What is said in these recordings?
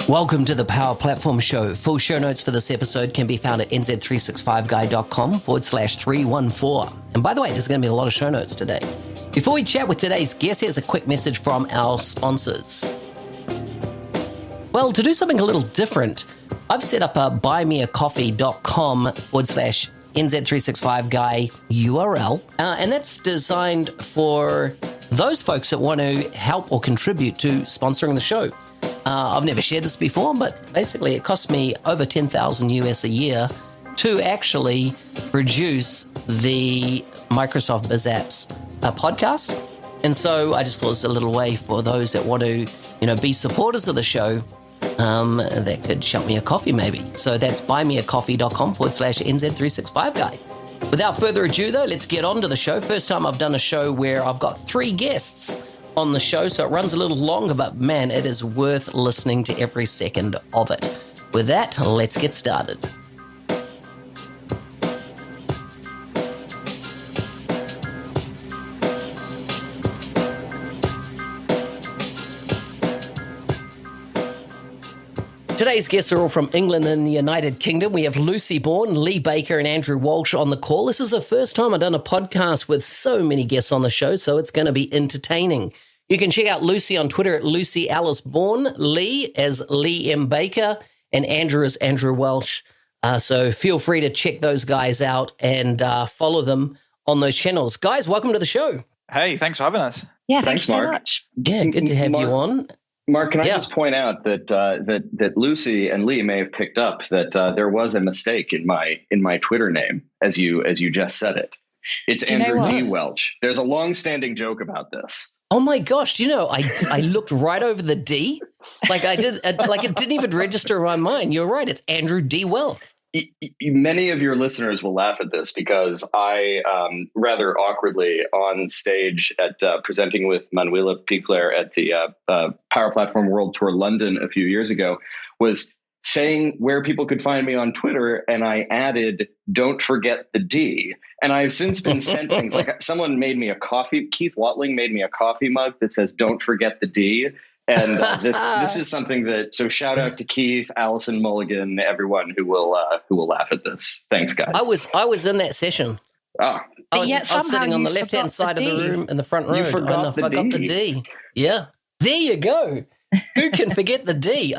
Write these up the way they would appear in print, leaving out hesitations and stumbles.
Welcome to the Power Platform Show. Full show notes for this episode can be found at nz365guy.com/314. And by the way, there's going to be a lot of show notes today. Before we chat with today's guest, here's a quick message from our sponsors. Well, to do something a little different, I've set up a buymeacoffee.com/NZ365guy URL, and that's designed for those folks that want to help or contribute to sponsoring the show. I've never shared this before, but basically it costs me over $10,000 US a year to actually produce the Microsoft Biz Apps podcast. And so I just thought it was a little way for those that want to, be supporters of the show that could shop me a coffee maybe. So that's buymeacoffee.com/NZ365guy. Without further ado, though, let's get on to the show. First time I've done a show where I've got 3 guests on the show, so it runs a little longer, but man, it is worth listening to every second of it. With that, let's get started. Today's guests are all from England and the United Kingdom. We have Lucy Bourne, Lee Baker, and Andrew Welch on the call. This is the first time I've done a podcast with so many guests on the show, so it's going to be entertaining. You can check out Lucy on Twitter at Lucy Alice Bourne, Lee as Lee M. Baker, and Andrew as Andrew Welch. So feel free to check those guys out and follow them on those channels. Guys, welcome to the show. Hey, thanks for having us. Yeah, thanks so Mark. much. Yeah, good to have you on. Mark, can I just point out that Lucy and Lee may have picked up that there was a mistake in my Twitter name as you just said it. It's Andrew D. Welch. There's a long-standing joke about this. Oh my gosh! I looked right over the D, like I did, like it didn't even register in my mind. You're right. It's Andrew D. Welch. Many of your listeners will laugh at this because I rather awkwardly on stage at presenting with Manuela Pichler at the Power Platform World Tour London a few years ago was saying where people could find me on Twitter, and I added, "Don't forget the D." And I've since been sent things like someone made me a coffee. Keith Watling made me a coffee mug that says "Don't forget the D." And this is something that, so shout out to Keith, Allison Mulligan, everyone who will laugh at this. Thanks, guys. I was in that session. Oh. I was sitting on the left-hand side of the room in the front row. You forgot I forgot the D. Yeah. There you go. Who can forget the D?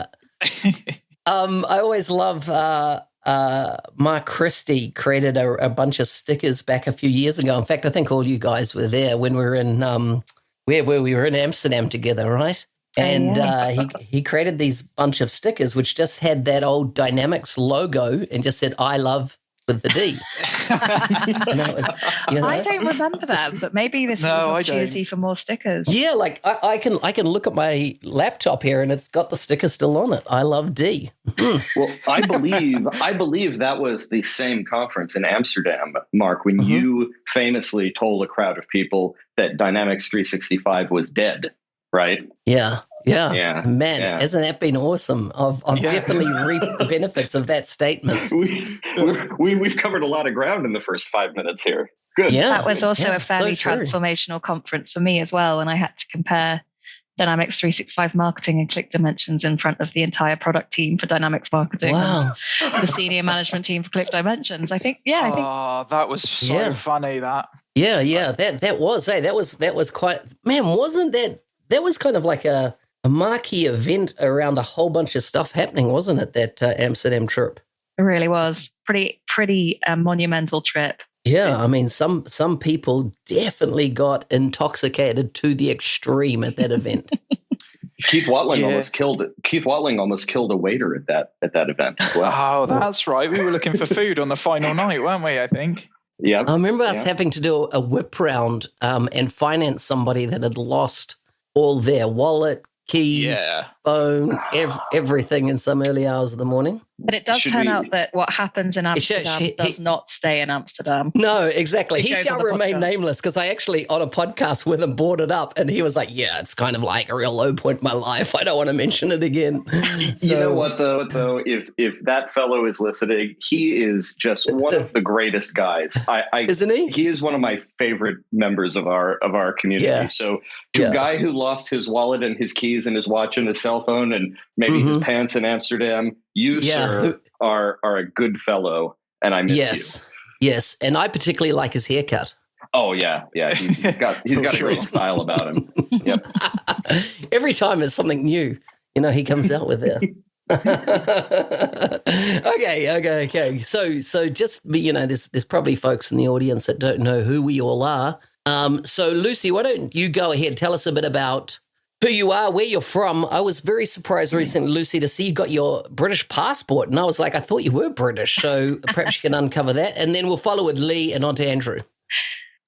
I always love Mark Christie created a bunch of stickers back a few years ago. In fact, I think all you guys were there when we were in where we were in Amsterdam together, right? And he created these bunch of stickers which just had that old Dynamics logo and just said "I love" with the D. And that was, I don't remember that, but maybe this is an opportunity for more stickers. Yeah, like I can look at my laptop here and it's got the sticker still on it. I love D. Well, I believe that was the same conference in Amsterdam, Mark, when you famously told a crowd of people that Dynamics 365 was dead, right? Yeah. Man, hasn't that been awesome? I've definitely reaped the benefits of that statement. We've covered a lot of ground in the first 5 minutes here. Good. Yeah, that was also a fairly transformational conference for me as well, when I had to compare Dynamics 365 marketing and Click Dimensions in front of the entire product team for Dynamics marketing and the senior management team for Click Dimensions. I think that was so funny. That was quite, man, wasn't that was kind of like a marquee event around a whole bunch of stuff happening, wasn't it, that Amsterdam trip? It really was. Pretty monumental trip. Yeah, I mean, some people definitely got intoxicated to the extreme at that event. Keith Watling almost killed a waiter at that event. Wow. Oh, that's right. We were looking for food on the final night, weren't we, I think? Yeah. I remember us having to do a whip round and finance somebody that had lost all their wallet, keys, phone, everything in some early hours of the morning. But it does turn out that what happens in Amsterdam does not stay in Amsterdam. No, exactly. He shall remain nameless, because I actually, on a podcast with him, brought it up, and he was like, yeah, it's kind of like a real low point in my life. I don't want to mention it again. You know what, though? If that fellow is listening, he is just one of the greatest guys. Isn't he? He is one of my favorite members of our community. Yeah. So to a guy who lost his wallet and his keys and his watch and his cell phone and maybe his pants in Amsterdam, you, sir, are a good fellow, and I miss you. Yes, and I particularly like his haircut. Oh yeah. He's got a great style about him. Yep. Every time it's something new, he comes out with it. Okay. So just there's probably folks in the audience that don't know who we all are. So Lucy, why don't you go ahead? Tell us a bit about who you are, where you're from. I was very surprised recently, Lucy, to see you got your British passport. And I was like, I thought you were British. So perhaps you can uncover that. And then we'll follow with Lee and on to Andrew.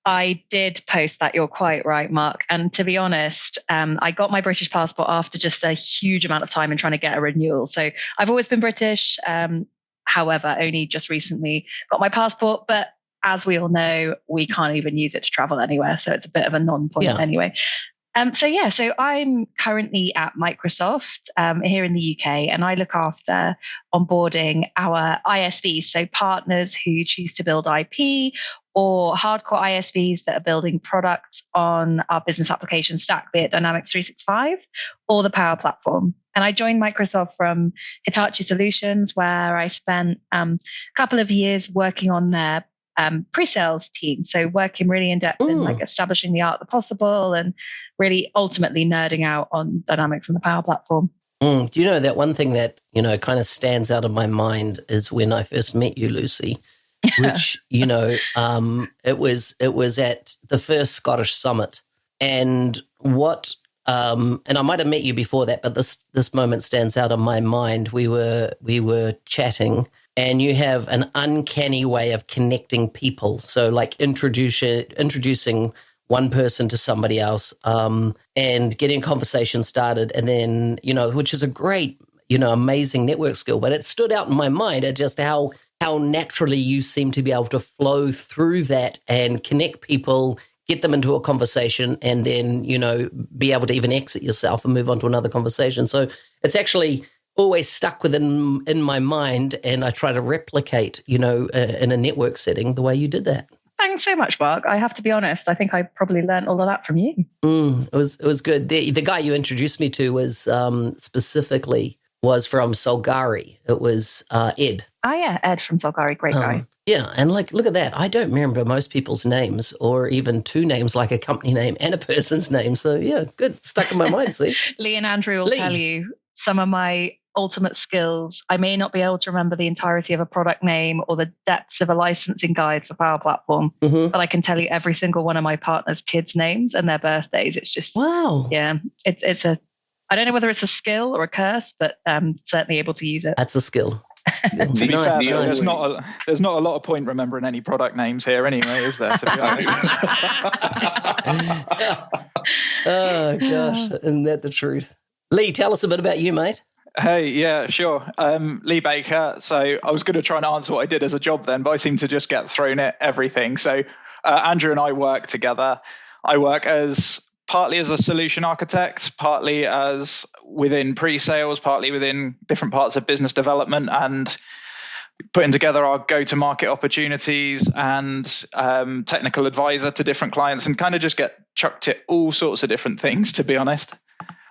I did post that. You're quite right, Mark. And to be honest, I got my British passport after just a huge amount of time in trying to get a renewal. So I've always been British. However, only just recently got my passport. But as we all know, we can't even use it to travel anywhere. So it's a bit of a non-point anyway. So I'm currently at Microsoft here in the UK, and I look after onboarding our ISVs, so partners who choose to build IP or hardcore ISVs that are building products on our business application stack, be it Dynamics 365 or the Power Platform. And I joined Microsoft from Hitachi Solutions, where I spent a couple of years working on their pre-sales team. So working really in depth in like establishing the art of the possible and really ultimately nerding out on Dynamics and the Power Platform. Do you know that one thing that, kind of stands out of my mind is when I first met you, Lucy, which, it was at the first Scottish Summit. And and I might have met you before that, but this moment stands out in my mind. We were chatting, and you have an uncanny way of connecting people. So like introducing one person to somebody else, and getting a conversation started, and then, which is a great, amazing network skill. But it stood out in my mind at just how naturally you seem to be able to flow through that and connect people, get them into a conversation, and then, be able to even exit yourself and move on to another conversation. So it's actually always stuck in my mind, and I try to replicate, in a network setting, the way you did that. Thanks so much, Mark. I have to be honest, I think I probably learned all of that from you. It was good. The guy you introduced me to was specifically from Solgari. It was Ed. Oh yeah, Ed from Solgari, great guy. Yeah, and look at that. I don't remember most people's names, or even two names, like a company name and a person's name. So yeah, good. Stuck in my mind, see? Lee and Andrew will tell you some of my ultimate skills. I may not be able to remember the entirety of a product name or the depths of a licensing guide for Power Platform, but I can tell you every single one of my partners' kids' names and their birthdays. It's just, wow. Yeah, it's a, I don't know whether it's a skill or a curse, but certainly able to use it. That's a skill. To be fair, there's not a lot of point remembering any product names here anyway, is there, to be honest? Oh, gosh. Isn't that the truth? Lee, tell us a bit about you, mate. Hey, yeah, sure. Lee Baker. So I was going to try and answer what I did as a job then, but I seem to just get thrown at everything. So Andrew and I work together. I work partly as a solution architect, partly as within pre-sales, partly within different parts of business development, and putting together our go-to-market opportunities and technical advisor to different clients, and kind of just get chucked at all sorts of different things, to be honest.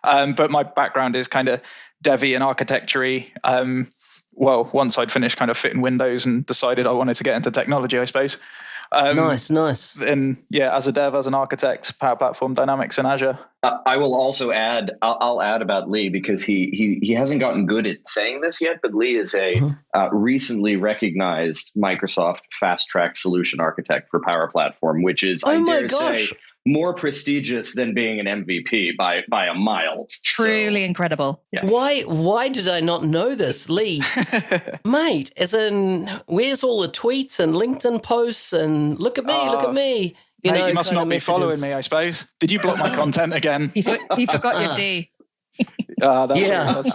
But my background is kind of devy and architecture-y. Once I'd finished kind of fitting Windows and decided I wanted to get into technology, I suppose. Nice. And yeah, as a dev, as an architect, Power Platform, Dynamics, and Azure. I will also add, I'll add about Lee, because he hasn't gotten good at saying this yet, but Lee is a recently recognized Microsoft Fast Track Solution Architect for Power Platform, which is, I dare say, more prestigious than being an MVP by a mile. Truly incredible. Yes. Why did I not know this, Lee? Mate, as in, where's all the tweets and LinkedIn posts and look at me, You must not be following me, I suppose. Did you block my content again? He forgot your D. That's what it was.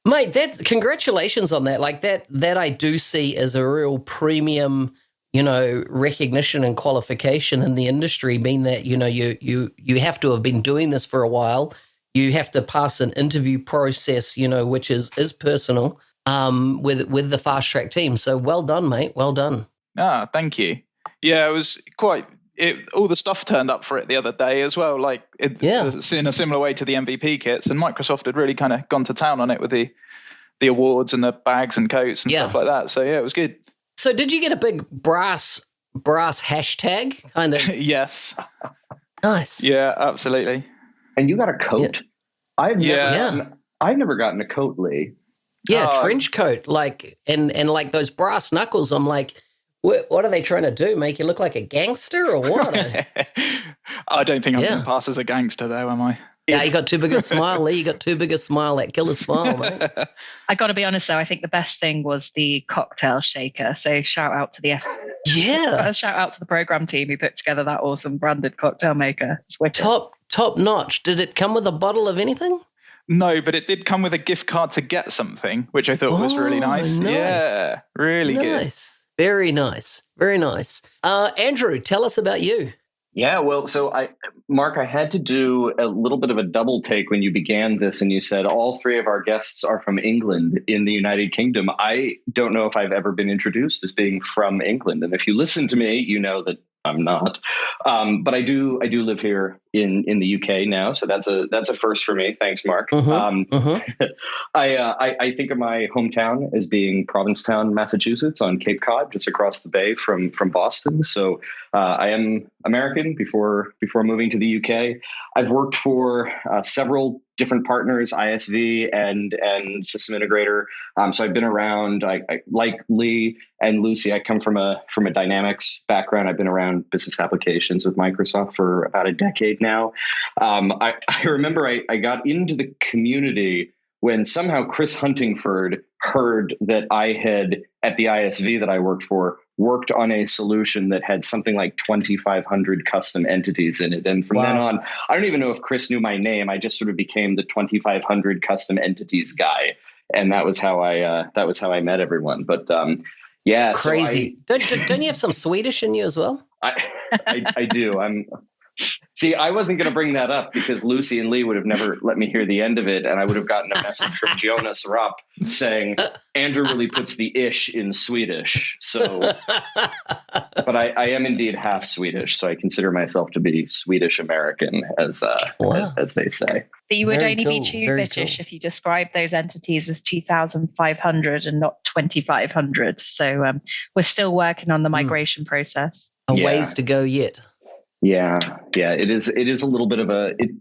Mate, congratulations on that. Like that I do see as a real premium, recognition and qualification in the industry, being that, you have to have been doing this for a while. You have to pass an interview process, which is personal, with the Fast Track team. So well done, mate. Well done. Ah, thank you. Yeah, it was all the stuff turned up for it the other day as well, like in a similar way to the MVP kits, and Microsoft had really kind of gone to town on it with the awards and the bags and coats and stuff like that. So yeah, it was good. So did you get a big brass hashtag kind of? Yes. Nice. Yeah, absolutely. And you got a coat? Yeah. I've never gotten a coat, Lee. Yeah, trench coat, like and like those brass knuckles. I'm like, what are they trying to do? Make you look like a gangster or what? I don't think I'm going to pass as a gangster, though, am I? Yeah, you got too big a smile, Lee. You got too big a smile, that killer smile, mate. I got to be honest, though. I think the best thing was the cocktail shaker. So shout out to the shout out to the program team who put together that awesome branded cocktail maker. It's wicked. Top notch. Did it come with a bottle of anything? No, but it did come with a gift card to get something, which I thought was really nice. Yeah, really good. Very nice. Very nice. Andrew, tell us about you. Yeah, well, so Mark, I had to do a little bit of a double take when you began this and you said all three of our guests are from England in the United Kingdom. I don't know if I've ever been introduced as being from England. And if you listen to me, you know that I'm not. But I do live here in the UK now. So that's a first for me. Thanks, Mark. I think of my hometown as being Provincetown, Massachusetts on Cape Cod, just across the bay from Boston. So I am American before moving to the UK. I've worked for several different partners, ISV and system integrator. So I've been around. I like Lee and Lucy. I come from a Dynamics background. I've been around business applications with Microsoft for about a decade now. I remember I got into the community when somehow Chris Huntingford heard that I had, at the ISV that I worked on a solution that had something like 2,500 custom entities in it. And from then on, I don't even know if Chris knew my name. I just sort of became the 2,500 custom entities guy. And that was how I met everyone. But yeah. Crazy. So don't you have some Swedish in you as well? I do. See, I wasn't going to bring that up because Lucy and Lee would have never let me hear the end of it. And I would have gotten a message from Jonas Rupp saying, Andrew really puts the ish in Swedish. So, but I am indeed half Swedish. So I consider myself to be Swedish American, as they say. But you would only be too British if you describe those entities as 2,500 and not 2,500. So we're still working on the migration process. Ways to go yet. Yeah. It is a little bit of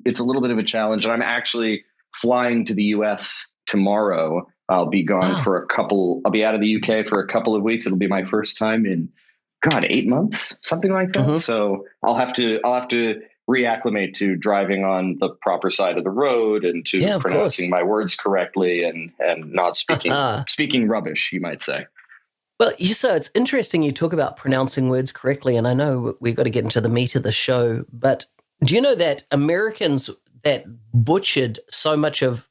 it's a little bit of a challenge. And I'm actually flying to the US tomorrow. I'll be gone I'll be out of the UK for a couple of weeks. It'll be my first time in 8 months, something like that. So I'll have to reacclimate to driving on the proper side of the road and to pronouncing my words correctly and not speaking rubbish, you might say. Well, so it's interesting you talk about pronouncing words correctly, and I know we've got to get into the meat of the show, but do you know that Americans that butchered so much of,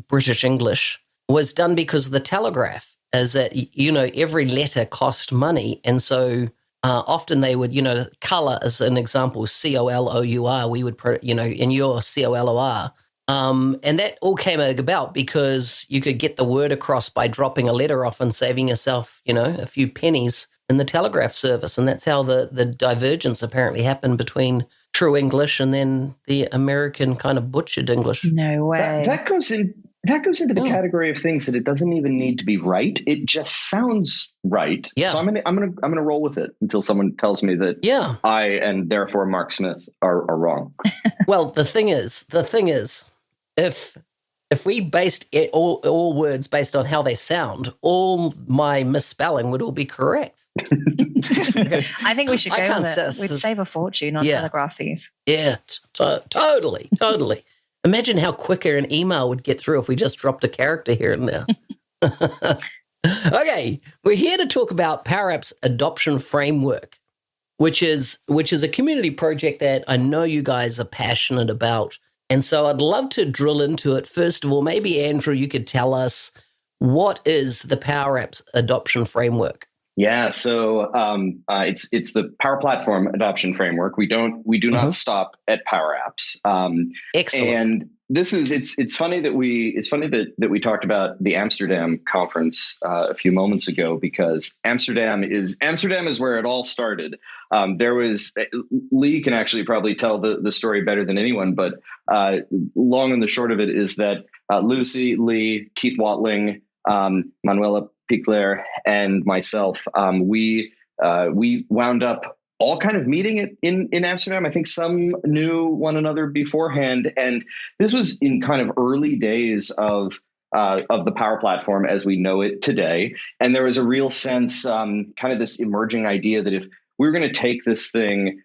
British English was done because of the telegraph, as that, every letter cost money, and so often they would, colour as an example, C-O-L-O-U-R, we would, in your C-O-L-O-R. And that all came about because you could get the word across by dropping a letter off and saving yourself, a few pennies in the telegraph service. And that's how the divergence apparently happened between true English and then the American kind of butchered English. No way. That goes into the category of things that it doesn't even need to be right. It just sounds right. Yeah. So I'm gonna roll with it until someone tells me that I and therefore Mark Smith are wrong. Well, the thing is, if we based all words based on how they sound, all my misspelling would all be correct. I think we should go with it. We'd save a fortune on telegraph fees. Yeah, totally. Imagine how quicker an email would get through if we just dropped a character here and there. Okay, we're here to talk about PowerApps Adoption Framework, which is a community project that I know you guys are passionate about. And so I'd love to drill into it. First of all, maybe, Andrew, you could tell us, what is the PowerApps Adoption Framework? Yeah, so it's the Power Platform Adoption Framework. We do not stop at PowerApps. Excellent. And it's funny that we talked about the Amsterdam conference a few moments ago, because Amsterdam is where it all started. There was Lee can actually probably tell the story better than anyone, but long and the short of it is that Lucy, Lee, Keith Watling, Manuela Pichler, and myself, we wound up all kind of meeting in Amsterdam. I think some knew one another beforehand, and this was in kind of early days of the Power Platform as we know it today. And there was a real sense, kind of this emerging idea that if we were going to take this thing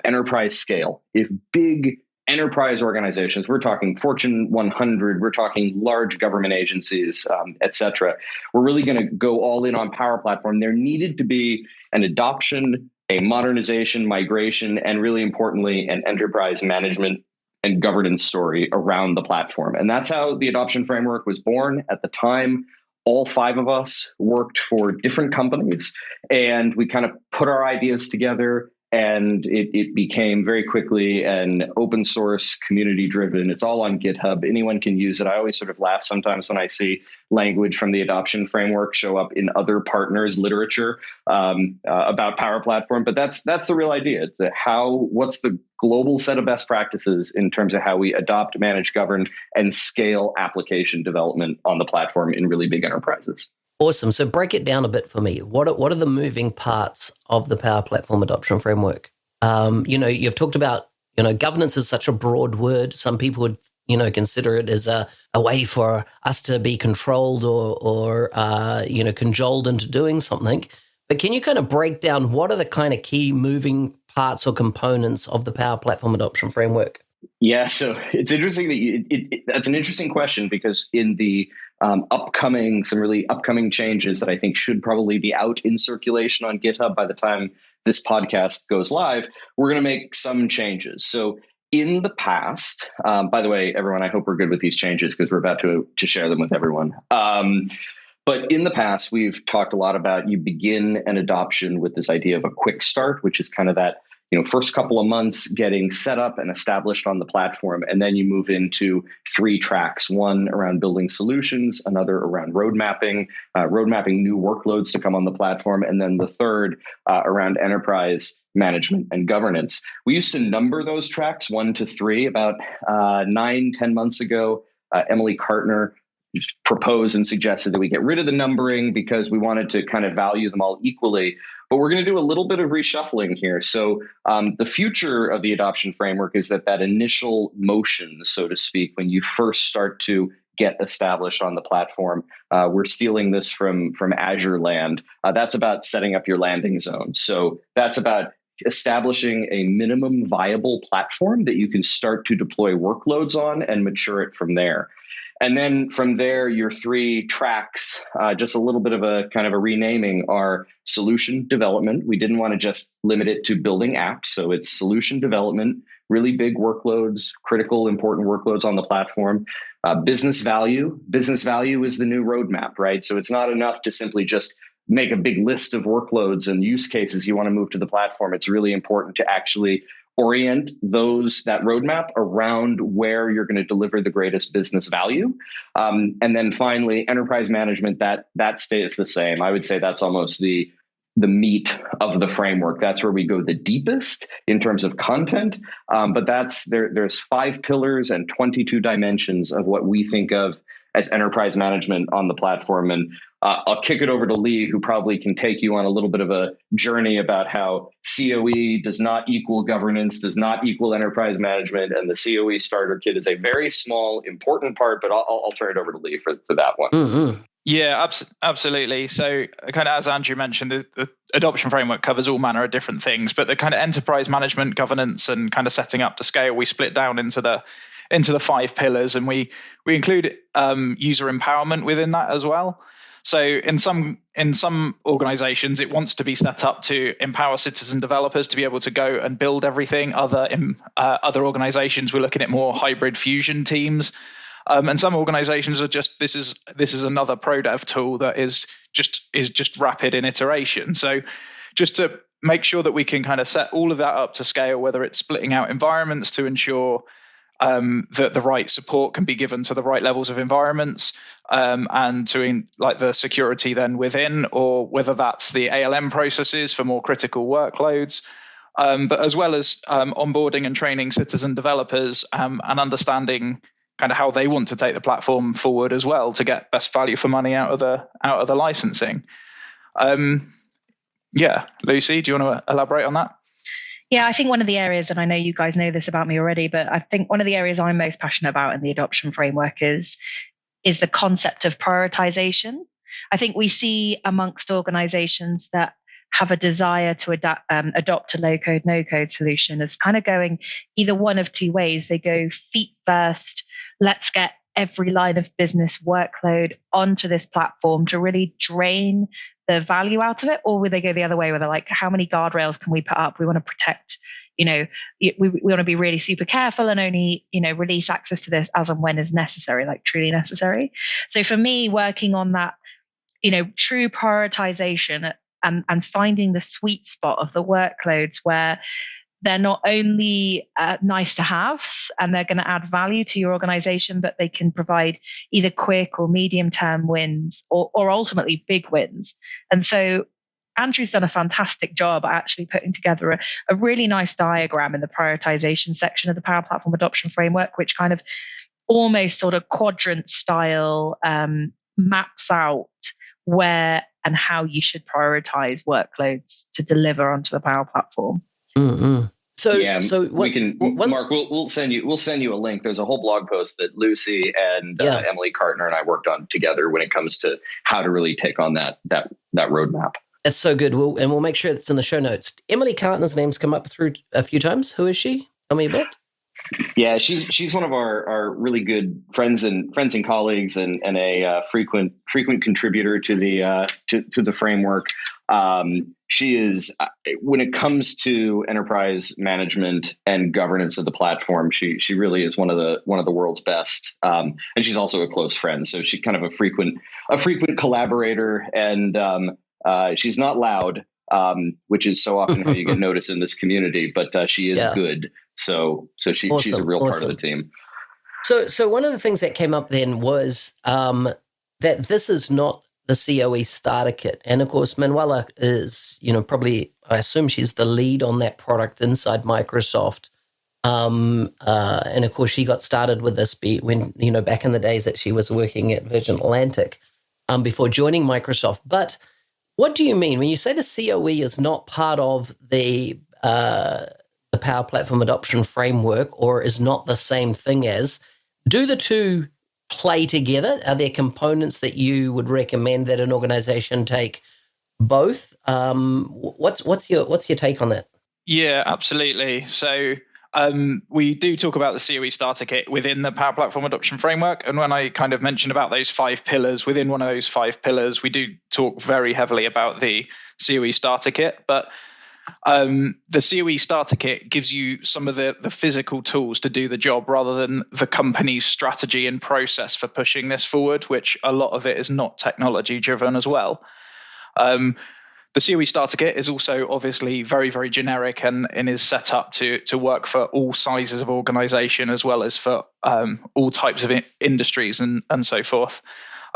enterprise scale, if big enterprise organizations, we're talking Fortune 100, we're talking large government agencies, et cetera, we're really going to go all in on Power Platform, there needed to be an adoption, a modernization, migration, and really importantly, an enterprise management and governance story around the platform. And that's how the adoption framework was born. At the time, all 5 of us worked for different companies, and we kind of put our ideas together. And it became very quickly an open source, community driven. It's all on GitHub. Anyone can use it. I always sort of laugh sometimes when I see language from the adoption framework show up in other partners' literature about Power Platform. But that's the real idea. It's what's the global set of best practices in terms of how we adopt, manage, govern, and scale application development on the platform in really big enterprises. Awesome. So break it down a bit for me. What are the moving parts of the Power Platform Adoption Framework? You've talked about, governance is such a broad word. Some people would, consider it as a way for us to be controlled or cajoled into doing something. But can you kind of break down what are the kind of key moving parts or components of the Power Platform Adoption Framework? Yeah, so it's interesting that that's an interesting question, because in the some really upcoming changes that I think should probably be out in circulation on GitHub by the time this podcast goes live, we're going to make some changes. So in the past, by the way, everyone, I hope we're good with these changes because we're about to share them with everyone. But in the past, we've talked a lot about you begin an adoption with this idea of a quick start, which is kind of that first couple of months getting set up and established on the platform. And then you move into 3 tracks, one around building solutions, another around road mapping new workloads to come on the platform, and then the third around enterprise management and governance. We used to number those tracks 1 to 3 about 9-10 months ago. Emily Cartner proposed and suggested that we get rid of the numbering because we wanted to kind of value them all equally. But we're going to do a little bit of reshuffling here. So the future of the adoption framework is that initial motion, so to speak, when you first start to get established on the platform, we're stealing this from Azure land. That's about setting up your landing zone. So that's about establishing a minimum viable platform that you can start to deploy workloads on and mature it from there. And then from there, your 3 tracks, just a little bit of a kind of a renaming, are solution development. We didn't want to just limit it to building apps. So it's solution development, really big workloads, critical, important workloads on the platform. Business value. Business value is the new roadmap, right? So it's not enough to simply just make a big list of workloads and use cases you want to move to the platform. It's really important to actually orient that roadmap around where you're going to deliver the greatest business value. And then finally, enterprise management, that stays the same. I would say that's almost the meat of the framework. That's where we go the deepest in terms of content. But there's 5 pillars and 22 dimensions of what we think of as enterprise management on the platform. And I'll kick it over to Lee, who probably can take you on a little bit of a journey about how COE does not equal governance, does not equal enterprise management, and the COE starter kit is a very small, important part, but I'll turn it over to Lee for that one. Mm-hmm. Yeah, absolutely. So kind of as Andrew mentioned, the adoption framework covers all manner of different things, but the kind of enterprise management, governance, and kind of setting up to scale, we split down into the 5 pillars, and we include user empowerment within that as well. So in some organizations, it wants to be set up to empower citizen developers to be able to go and build everything. Other organizations, we're looking at more hybrid fusion teams. And some organizations are just, this is another pro dev tool that is just rapid in iteration. So just to make sure that we can kind of set all of that up to scale, whether it's splitting out environments to ensure that the right support can be given to the right levels of environments, and to like the security then within, or whether that's the ALM processes for more critical workloads, but as well as onboarding and training citizen developers, and understanding kind of how they want to take the platform forward as well to get best value for money out of the licensing. Yeah, Lucy, do you want to elaborate on that? Yeah, I think one of the areas, and I know you guys know this about me already, but I think one of the areas I'm most passionate about in the adoption framework is the concept of prioritization. I think we see amongst organizations that have a desire to adopt a low-code, no-code solution as kind of going either one of two ways. They go feet first, let's get every line of business workload onto this platform to really drain the value out of it, or would they go the other way where they're like, how many guardrails can we put up? We want to protect, we want to be really super careful and only, release access to this as and when is necessary, like truly necessary. So for me, working on that, true prioritization and finding the sweet spot of the workloads where they're not only nice to haves and they're going to add value to your organization, but they can provide either quick or medium-term wins or ultimately big wins. And so Andrew's done a fantastic job at actually putting together a really nice diagram in the prioritization section of the Power Platform Adoption Framework, which kind of almost sort of quadrant style maps out where and how you should prioritize workloads to deliver onto the Power Platform. Mm-hmm. Mark, we'll send you a link. There's a whole blog post that Lucy and Emily Cartner and I worked on together when it comes to how to really take on that roadmap. That's so good. We'll make sure it's in the show notes. Emily Cartner's name's come up through a few times. Who is she? Tell me a bit. Yeah, she's one of our really good friends and colleagues, and a frequent contributor to the framework. She is, when it comes to enterprise management and governance of the platform, she really is one of the world's best. And she's also a close friend, so she's kind of a frequent collaborator. And she's not loud, which is so often how you get noticed in this community. But she is good. So she's a real part of the team. So one of the things that came up then was that this is not the COE starter kit. And of course, Manuela is, probably, I assume she's the lead on that product inside Microsoft. And of course, she got started with this when, back in the days that she was working at Virgin Atlantic before joining Microsoft. But what do you mean when you say the COE is not part of the Power Platform Adoption Framework, or is not the same thing as? Do the two play together? Are there components that you would recommend that an organization take both? What's your take on that? Yeah, absolutely. So we do talk about the COE Starter Kit within the Power Platform Adoption Framework. And when I kind of mentioned about those 5 pillars, within one of those 5 pillars, we do talk very heavily about the COE Starter Kit. But the COE Starter Kit gives you some of the physical tools to do the job rather than the company's strategy and process for pushing this forward, which a lot of it is not technology driven as well. The COE Starter Kit is also obviously very, very generic and is set up to work for all sizes of organization as well as for all types of industries and so forth.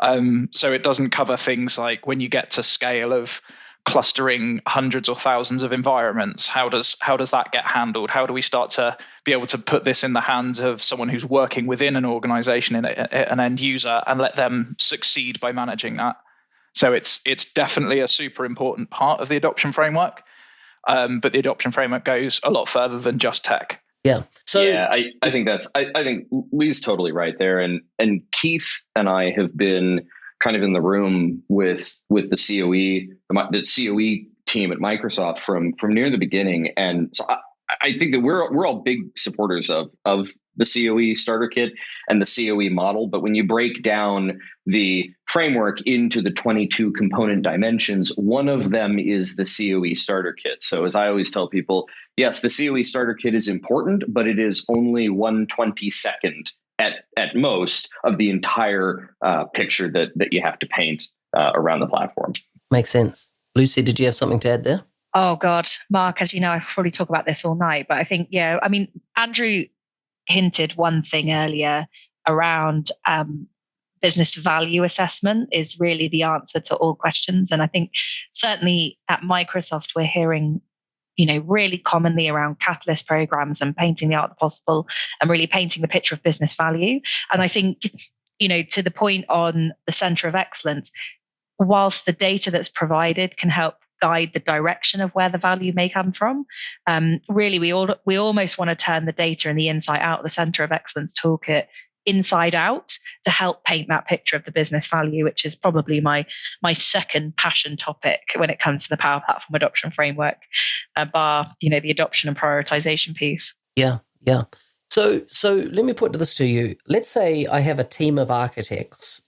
So it doesn't cover things like when you get to scale of clustering hundreds or thousands of environments, how does that get handled? How do we start to be able to put this in the hands of someone who's working within an organization, an end user, and let them succeed by managing that? So it's definitely a super important part of the adoption framework, but the adoption framework goes a lot further than just tech. Yeah. So yeah, I think I think Lee's totally right there, and Keith and I have been kind of in the room with the COE team at Microsoft from near the beginning, and so I think that we're all big supporters of the COE Starter Kit and the COE model. But when you break down the framework into the 22 component dimensions, one of them is the COE Starter Kit. So as I always tell people, yes, the COE Starter Kit is important, but it is only 1/22 at most of the entire picture that you have to paint around the platform. Makes sense. Lucy, did you have something to add there? Oh, God. Mark, as you know, I probably talk about this all night, but I think, Andrew hinted one thing earlier around business value assessment is really the answer to all questions. And I think certainly at Microsoft, we're hearing, really commonly around catalyst programs and painting the art of the possible and really painting the picture of business value. And I think, to the point on the center of excellence, whilst the data that's provided can help guide the direction of where the value may come from, really we almost want to turn the data and the insight out of the center of excellence toolkit inside out to help paint that picture of the business value, which is probably my second passion topic when it comes to the Power Platform Adoption Framework, bar the adoption and prioritization piece. Yeah. So let me put this to you. Let's say I have a team of architects,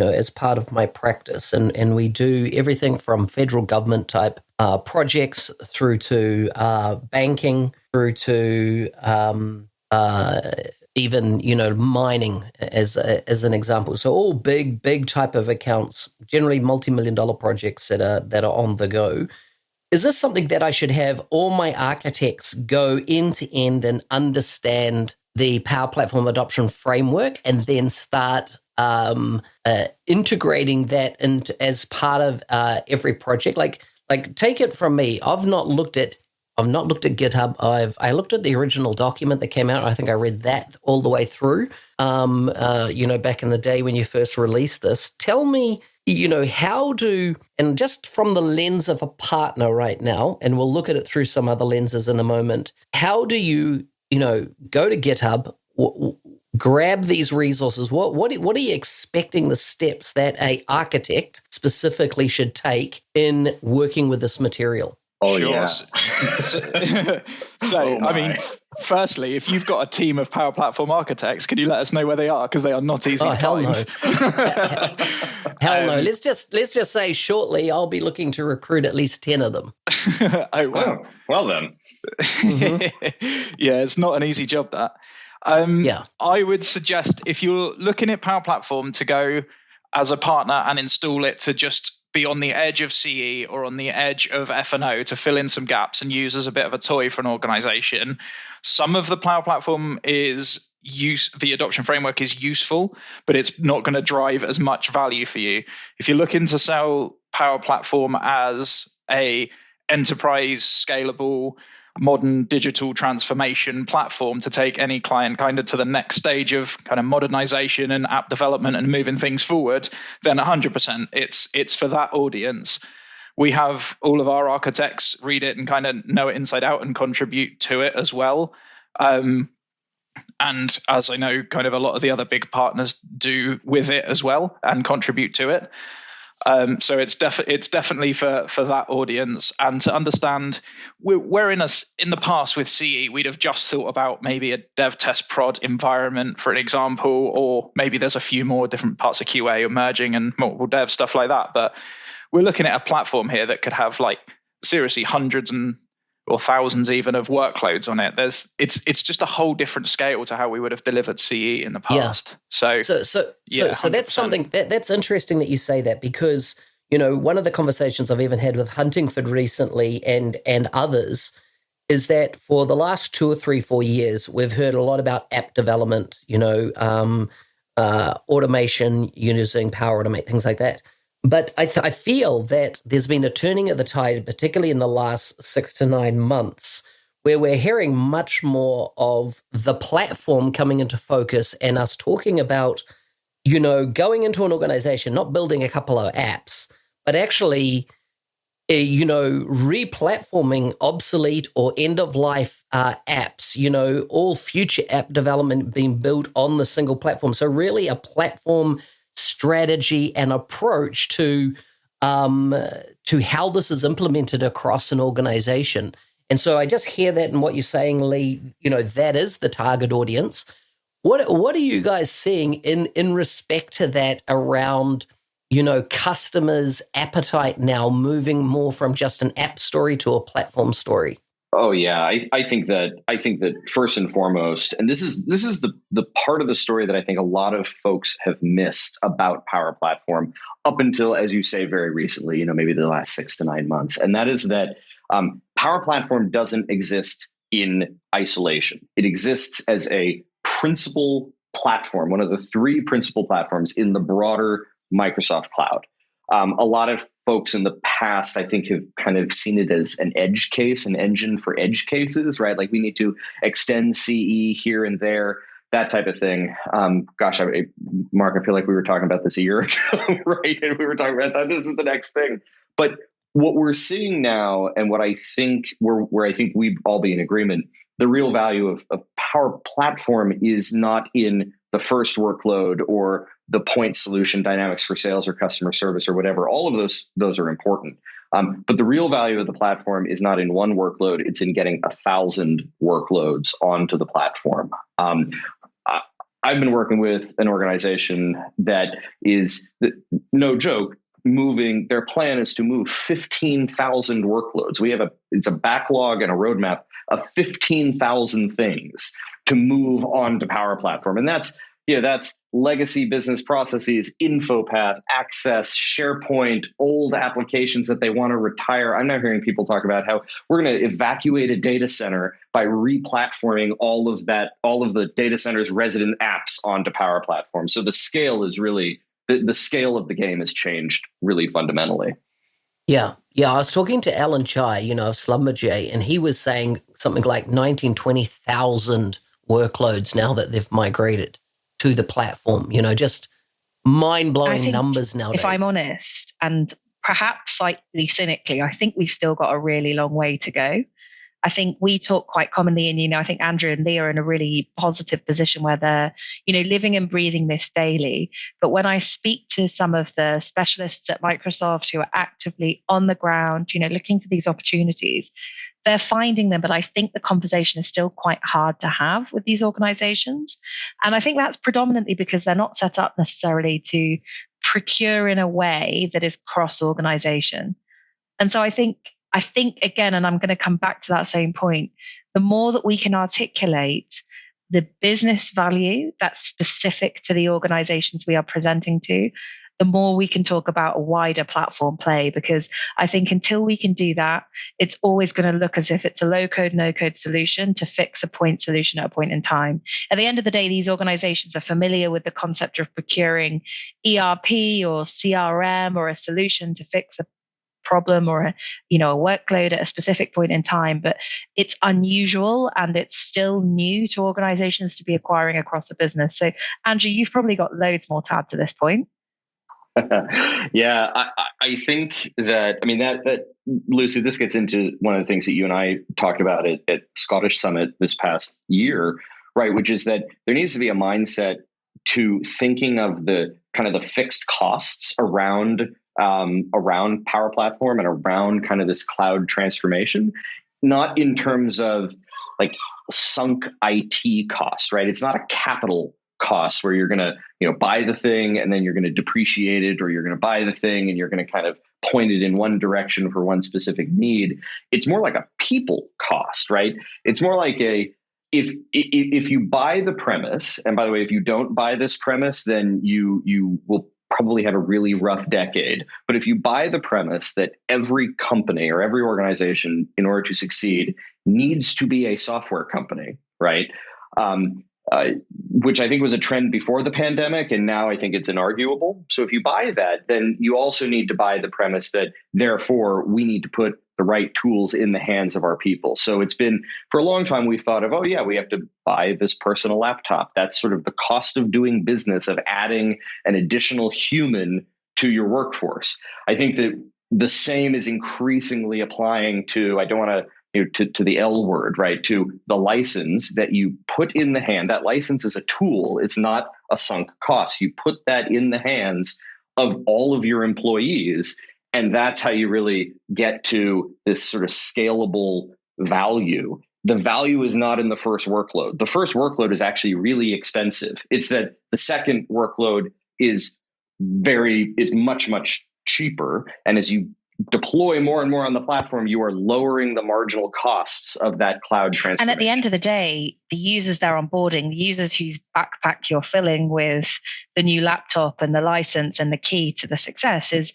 as part of my practice, and we do everything from federal government type projects through to banking, through to even mining as an example. So all big type of accounts, generally multi-million-dollar projects that are on the go. Is this something that I should have all my architects go end to end and understand the Power Platform Adoption Framework and then start integrating that as part of every project? Like take it from me. I've not looked at GitHub. I looked at the original document that came out. I think I read that all the way through. Back in the day when you first released this. Tell me, how and just from the lens of a partner right now, and we'll look at it through some other lenses in a moment. How do you, go to GitHub, grab these resources? What are you expecting the steps that a architect specifically should take in working with this material? Oh, sure. Yeah. Firstly, if you've got a team of Power Platform architects, can you let us know where they are? Because they are not easy to hell find. No. Hell no. Let's just say shortly I'll be looking to recruit at least 10 of them. Oh, wow. Well then. Mm-hmm. Yeah, it's not an easy job, that. I would suggest, if you're looking at Power Platform, to go as a partner and install it to just be on the edge of CE or on the edge of F&O to fill in some gaps and use as a bit of a toy for an organization. Some of the Power Platform the adoption framework is useful, but it's not going to drive as much value for you. If you're looking to sell Power Platform as a enterprise scalable modern digital transformation platform to take any client kind of to the next stage of kind of modernization and app development and moving things forward, then 100% it's for that audience. We have all of our architects read it and kind of know it inside out and contribute to it as well. And as I know, kind of a lot of the other big partners do with it as well and contribute to it. So it's definitely for that audience, and to understand we're in the past with CE, we'd have just thought about maybe a dev test prod environment, for an example, or maybe there's a few more different parts of QA emerging and multiple dev stuff like that. But we're looking at a platform here that could have seriously hundreds or thousands even of workloads on it. It's just a whole different scale to how we would have delivered CE in the past. So that's something that's interesting that you say that, because one of the conversations I've even had with Huntingford recently and others is that for the last 2 or 3, 4 years, we've heard a lot about app development, automation, using Power Automate, things like that. But I feel that there's been a turning of the tide, particularly in the last 6 to 9 months, where we're hearing much more of the platform coming into focus and us talking about, going into an organization, not building a couple of apps, but actually, re-platforming obsolete or end-of-life apps, all future app development being built on the single platform. So really a platform strategy and approach to how this is implemented across an organization. And so I just hear that in what you're saying, Lee, that is the target audience. What are you guys seeing in respect to that around, customers' appetite now moving more from just an app story to a platform story? Oh yeah, I think that first and foremost, and this is the part of the story that I think a lot of folks have missed about Power Platform up until, as you say, very recently, maybe the last 6 to 9 months, and that is that Power Platform doesn't exist in isolation. It exists as a principal platform, one of the 3 principal platforms in the broader Microsoft cloud. A lot of folks in the past, I think, have kind of seen it as an edge case, an engine for edge cases, right? Like we need to extend CE here and there, that type of thing. Mark, I feel like we were talking about this a year ago, right? And we were talking about that. This is the next thing. But what we're seeing now, and what I think where I think we'd all be in agreement, the real value of Power Platform is not in the first workload or the point solution dynamics for sales or customer service or whatever. All of those are important. But the real value of the platform is not in one workload. It's in getting 1,000 workloads onto the platform. I've been working with an organization that is, no joke, their plan is to move 15,000 workloads. It's a backlog and a roadmap of 15,000 things to move on to Power Platform. And that's legacy business processes, InfoPath, Access, SharePoint, old applications that they want to retire. I'm now hearing people talk about how we're going to evacuate a data center by replatforming all of the data center's resident apps onto Power Platform. So the scale is really, the scale of the game has changed really fundamentally. Yeah. I was talking to Alan Chai, of Slumberjay, and he was saying something like 20,000 workloads now that they've migrated to the platform, just mind-blowing numbers nowadays. If I'm honest, and perhaps slightly cynically, I think we've still got a really long way to go. I think we talk quite commonly, and I think Andrew and Lee are in a really positive position where they're, living and breathing this daily. But when I speak to some of the specialists at Microsoft who are actively on the ground, looking for these opportunities, they're finding them. But I think the conversation is still quite hard to have with these organizations. And I think that's predominantly because they're not set up necessarily to procure in a way that is cross-organization. And so I think again, and I'm going to come back to that same point, the more that we can articulate the business value that's specific to the organizations we are presenting to, the more we can talk about a wider platform play. Because I think until we can do that, it's always going to look as if it's a low-code, no-code solution to fix a point solution at a point in time. At the end of the day, these organizations are familiar with the concept of procuring ERP or CRM or a solution to fix a problem or a workload at a specific point in time, but it's unusual and it's still new to organizations to be acquiring across a business. So Andrew, you've probably got loads more to add to this point. Yeah, I think that Lucy, this gets into one of the things that you and I talked about at Scottish Summit this past year, right? Which is that there needs to be a mindset to thinking of the kind of the fixed costs around Power Platform and around kind of this cloud transformation, not in terms of like sunk IT costs, right? It's not a capital cost where you're going to, buy the thing and then you're going to depreciate it, or you're going to buy the thing and you're going to kind of point it in one direction for one specific need. It's more like a people cost, right? It's more like if you buy the premise, and by the way, if you don't buy this premise, then you will probably have a really rough decade. But if you buy the premise that every company or every organization, in order to succeed, needs to be a software company, right? Which I think was a trend before the pandemic, and now I think it's inarguable. So if you buy that, then you also need to buy the premise that, therefore, we need to put the right tools in the hands of our people. So it's been, for a long time, we've thought of, we have to buy this personal laptop. That's sort of the cost of doing business, of adding an additional human to your workforce. I think that the same is increasingly applying to, I don't want to the L word, right? To the license that you put in the hand. That license is a tool. It's not a sunk cost. You put that in the hands of all of your employees. And that's how you really get to this sort of scalable value, the value is not in the first workload. The first workload is actually really expensive. It's that the second workload is much, much cheaper. And as you deploy more and more on the platform, you are lowering the marginal costs of that cloud transformation. And at the end of the day, the users they're onboarding, the users whose backpack you're filling with the new laptop and the license and the key to the success is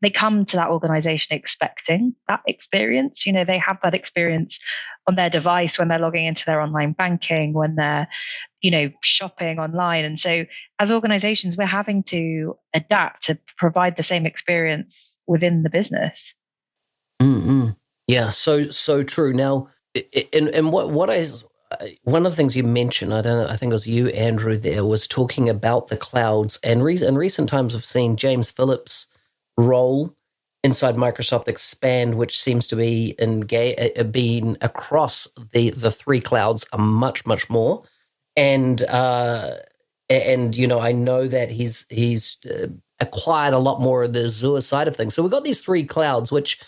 they come to that organization expecting that experience. They have that experience on their device when they're logging into their online banking, when they're, shopping online. And so as organizations, we're having to adapt to provide the same experience within the business. Mm-hmm. Yeah, so true. Now, and one of the things you mentioned, I think it was you, Andrew, there, was talking about the clouds. And in recent times, we've seen James Phillips' role inside Microsoft expand, which seems to be being across the three clouds much, much more. And I know that he's acquired a lot more of the Azure side of things. So we've got these three clouds, which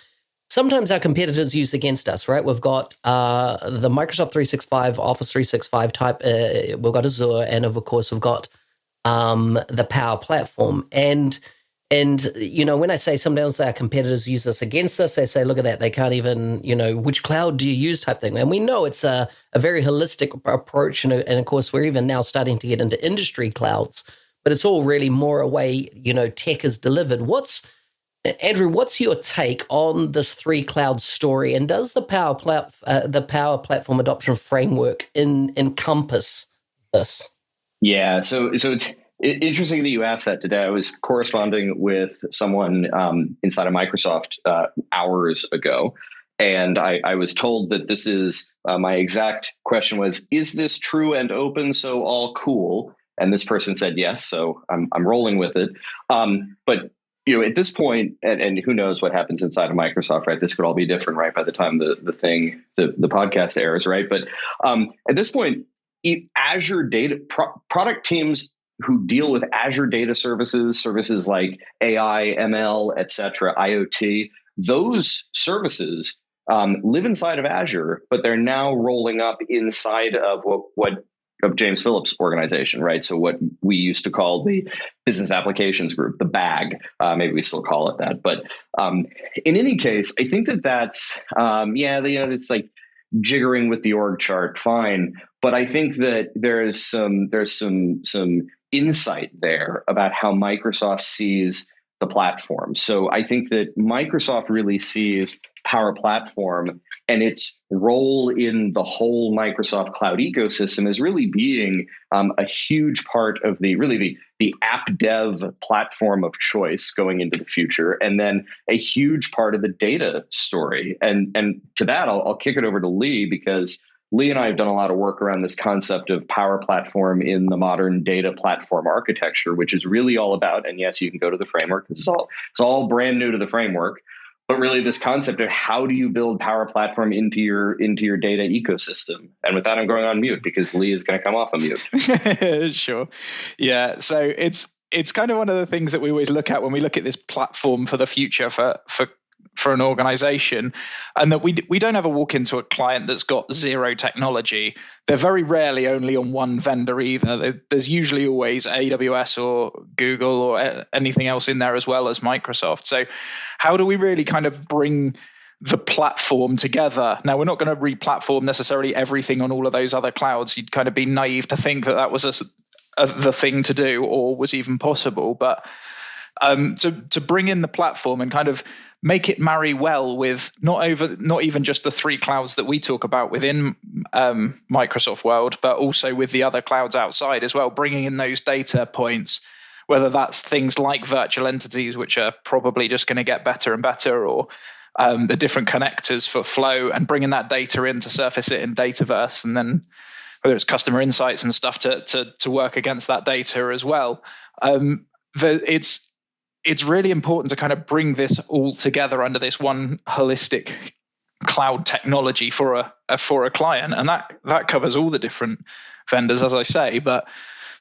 sometimes our competitors use against us, right? We've got the Microsoft 365, Office 365 type. We've got Azure, and of course we've got the Power Platform. And when I say sometimes our competitors use us against us, they say, look at that, they can't even, which cloud do you use type thing. And we know it's a very holistic approach. And of course, we're even now starting to get into industry clouds, but it's all really more a way, tech is delivered. Andrew, what's your take on this three cloud story? And does the Power Platform Adoption Framework encompass this? Yeah, so it's interesting that you asked that today. I was corresponding with someone inside of Microsoft hours ago, and I was told that this is my exact question was, is this true and open, so all cool? And this person said yes, so I'm rolling with it. But at this point, and who knows what happens inside of Microsoft, right? This could all be different, right? By the time the podcast airs, right? But at this point, Azure data product teams who deal with Azure data services like AI, ML, et cetera, IoT, those services live inside of Azure, but they're now rolling up inside of of James Phillips' organization, right? So what we used to call the Business Applications Group, the BAG, maybe we still call it that. But in any case, I think that's it's like jiggering with the org chart, fine. But I think that there's some insight there about how Microsoft sees the platform. So I think that Microsoft really sees Power Platform and its role in the whole Microsoft cloud ecosystem as really being a huge part of the app dev platform of choice going into the future, and then a huge part of the data story. And to that, I'll kick it over to Lee, because Lee and I have done a lot of work around this concept of Power Platform in the modern data platform architecture, which is really all about, and yes, you can go to the framework. It's all brand new to the framework, but really this concept of how do you build Power Platform into your data ecosystem. And with that, I'm going on mute because Lee is going to come off of mute. Sure. Yeah. So it's kind of one of the things that we always look at when we look at this platform for the future for an organization, and that we don't ever walk into a client that's got zero technology. They're very rarely only on one vendor either. There's usually always AWS or Google or anything else in there as well as Microsoft. So how do we really kind of bring the platform together? Now, we're not going to re-platform necessarily everything on all of those other clouds. You'd kind of be naive to think that was the thing to do or was even possible. But to bring in the platform and kind of make it marry well with not even just the three clouds that we talk about within Microsoft world, but also with the other clouds outside as well, bringing in those data points, whether that's things like virtual entities, which are probably just going to get better and better, or the different connectors for Flow, and bringing that data in to surface it in Dataverse, and then whether it's customer insights and stuff to work against that data as well. It's really important to kind of bring this all together under this one holistic cloud technology for a client, and that covers all the different vendors, as I say. But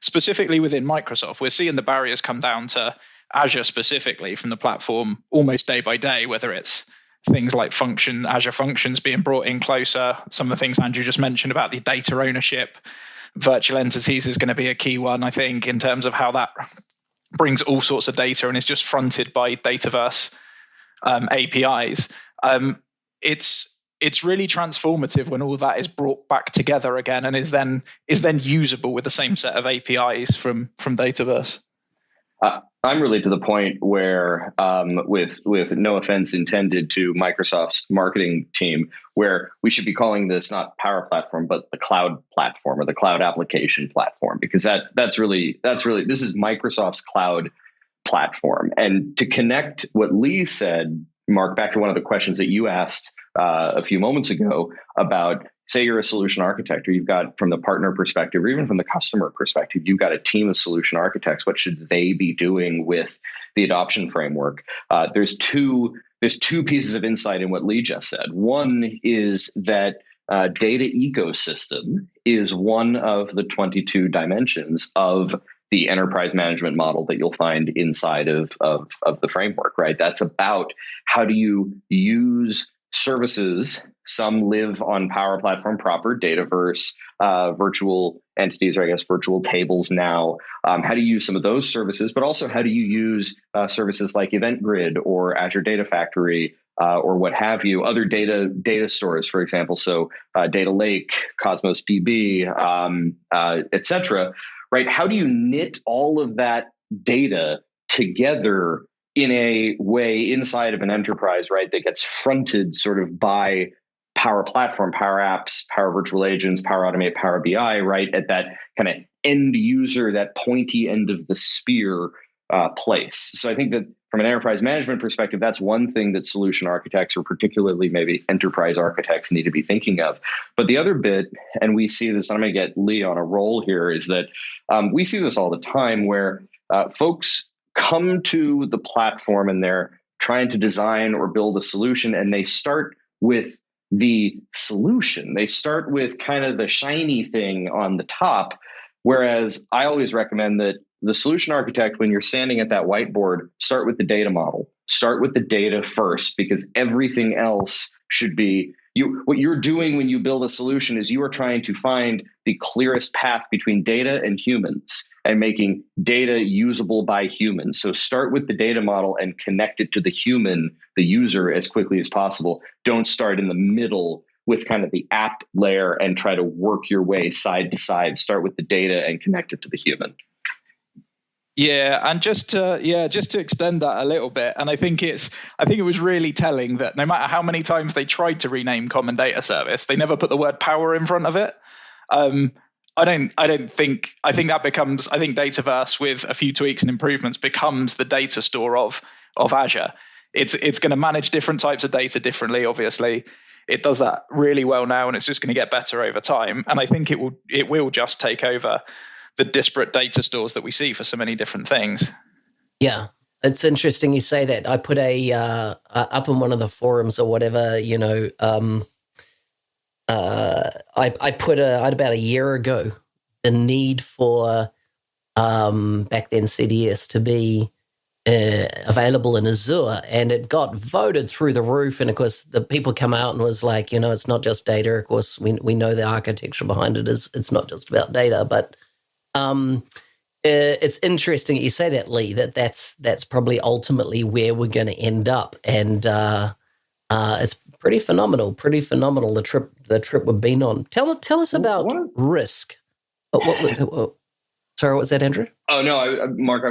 specifically within Microsoft, we're seeing the barriers come down to Azure specifically from the platform almost day by day, whether it's things like Azure Functions being brought in closer. Some of the things Andrew just mentioned about the data ownership, virtual entities is going to be a key one, I think, in terms of how that brings all sorts of data and is just fronted by Dataverse APIs. It's really transformative when all of that is brought back together again and is then usable with the same set of APIs from Dataverse. I'm really to the point where, with no offense intended to Microsoft's marketing team, where we should be calling this not Power Platform, but the Cloud Platform or the Cloud Application Platform, because that's really this is Microsoft's Cloud Platform. And to connect what Lee said, Mark, back to one of the questions that you asked a few moments ago about, say you're a solution architect, or you've got, from the partner perspective, or even from the customer perspective, you've got a team of solution architects. What should they be doing with the adoption framework? There's two pieces of insight in what Lee just said. One is that data ecosystem is one of the 22 dimensions of the enterprise management model that you'll find inside of the framework, right? That's about how do you use services. Some live on Power Platform proper, Dataverse, virtual entities, or I guess virtual tables now. How do you use some of those services, but also how do you use services like Event Grid or Azure Data Factory or what have you, other data stores, for example, so Data Lake, Cosmos DB, et cetera, right? How do you knit all of that data together in a way inside of an enterprise, right, that gets fronted sort of by Power Platform, Power Apps, Power Virtual Agents, Power Automate, Power BI, right, at that kind of end user, that pointy end of the spear place. So I think that from an enterprise management perspective, that's one thing that solution architects, or particularly maybe enterprise architects, need to be thinking of. But the other bit, and we see this, I'm going to get Lee on a roll here, is that we see this all the time where folks come to the platform and they're trying to design or build a solution, and they start with the solution. They start with kind of the shiny thing on the top, whereas I always recommend that the solution architect, when you're standing at that whiteboard, start with the data model. Start with the data first, because everything else should be what you're doing when you build a solution is you are trying to find the clearest path between data and humans and making data usable by humans. So start with the data model and connect it to the human, the user, as quickly as possible. Don't start in the middle with kind of the app layer and try to work your way side to side. Start with the data and connect it to the human. Yeah, and just to extend that a little bit, and I think it was really telling that no matter how many times they tried to rename Common Data Service, they never put the word power in front of it. I think Dataverse, with a few tweaks and improvements, becomes the data store of Azure. It's going to manage different types of data differently, obviously. It does that really well now, and it's just going to get better over time. And I think it will just take over the disparate data stores that we see for so many different things. Yeah, it's interesting you say that. I put up in one of the forums or whatever, I put about a year ago the need for back then CDS to be available in Azure, and it got voted through the roof. And of course, the people come out and was like, it's not just data. Of course, we know the architecture behind it is it's not just about data, but it's interesting that you say that, Lee, that's probably ultimately where we're going to end up. And it's pretty phenomenal, the trip we've been on. Tell us about risk. Sorry, what was that, Andrew? Oh, no, Mark,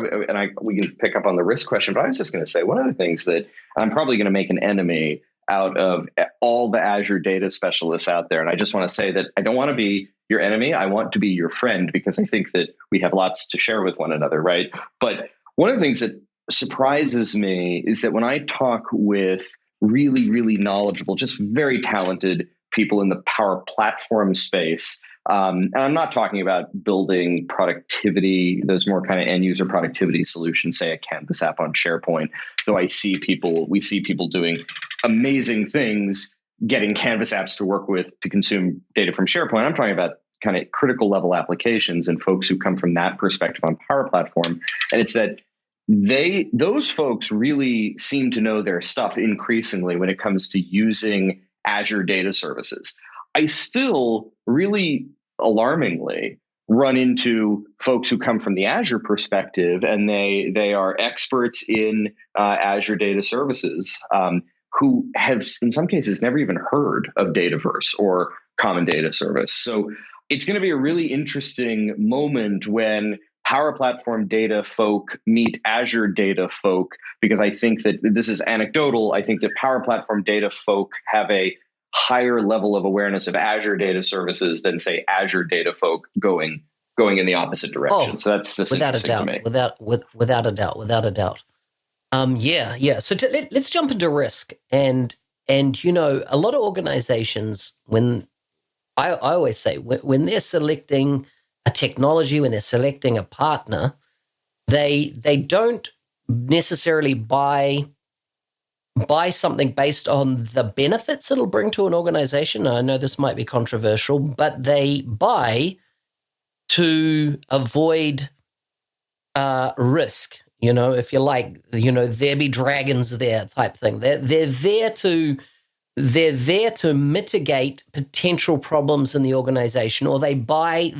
we can pick up on the risk question, but I was just going to say, one of the things that I'm probably going to make an enemy out of all the Azure data specialists out there, and I just want to say that I don't want to be your enemy. I want to be your friend, because I think that we have lots to share with one another, right? But one of the things that surprises me is that when I talk with really, really knowledgeable, just very talented people in the Power Platform space, and I'm not talking about building productivity, those more kind of end user productivity solutions, say a Canvas app on SharePoint, though we see people doing amazing things, getting Canvas apps to consume data from SharePoint. I'm talking about kind of critical level applications and folks who come from that perspective on Power Platform. And it's that those folks really seem to know their stuff increasingly when it comes to using Azure data services. I still really alarmingly run into folks who come from the Azure perspective, and they are experts in Azure data services, who have, in some cases, never even heard of Dataverse or Common Data Service. So it's going to be a really interesting moment when Power Platform data folk meet Azure data folk, because I think that this is anecdotal. I think that Power Platform data folk have a higher level of awareness of Azure data services than, say, Azure data folk going in the opposite direction. So that's just interesting to me. Without a doubt. Yeah. So let's jump into risk. And a lot of organizations, when I always say, when they're selecting a technology, when they're selecting a partner, they don't necessarily buy something based on the benefits it'll bring to an organization. I know this might be controversial, but they buy to avoid risk. If you like, there be dragons there type thing. They're there to mitigate potential problems in the organization, or they buy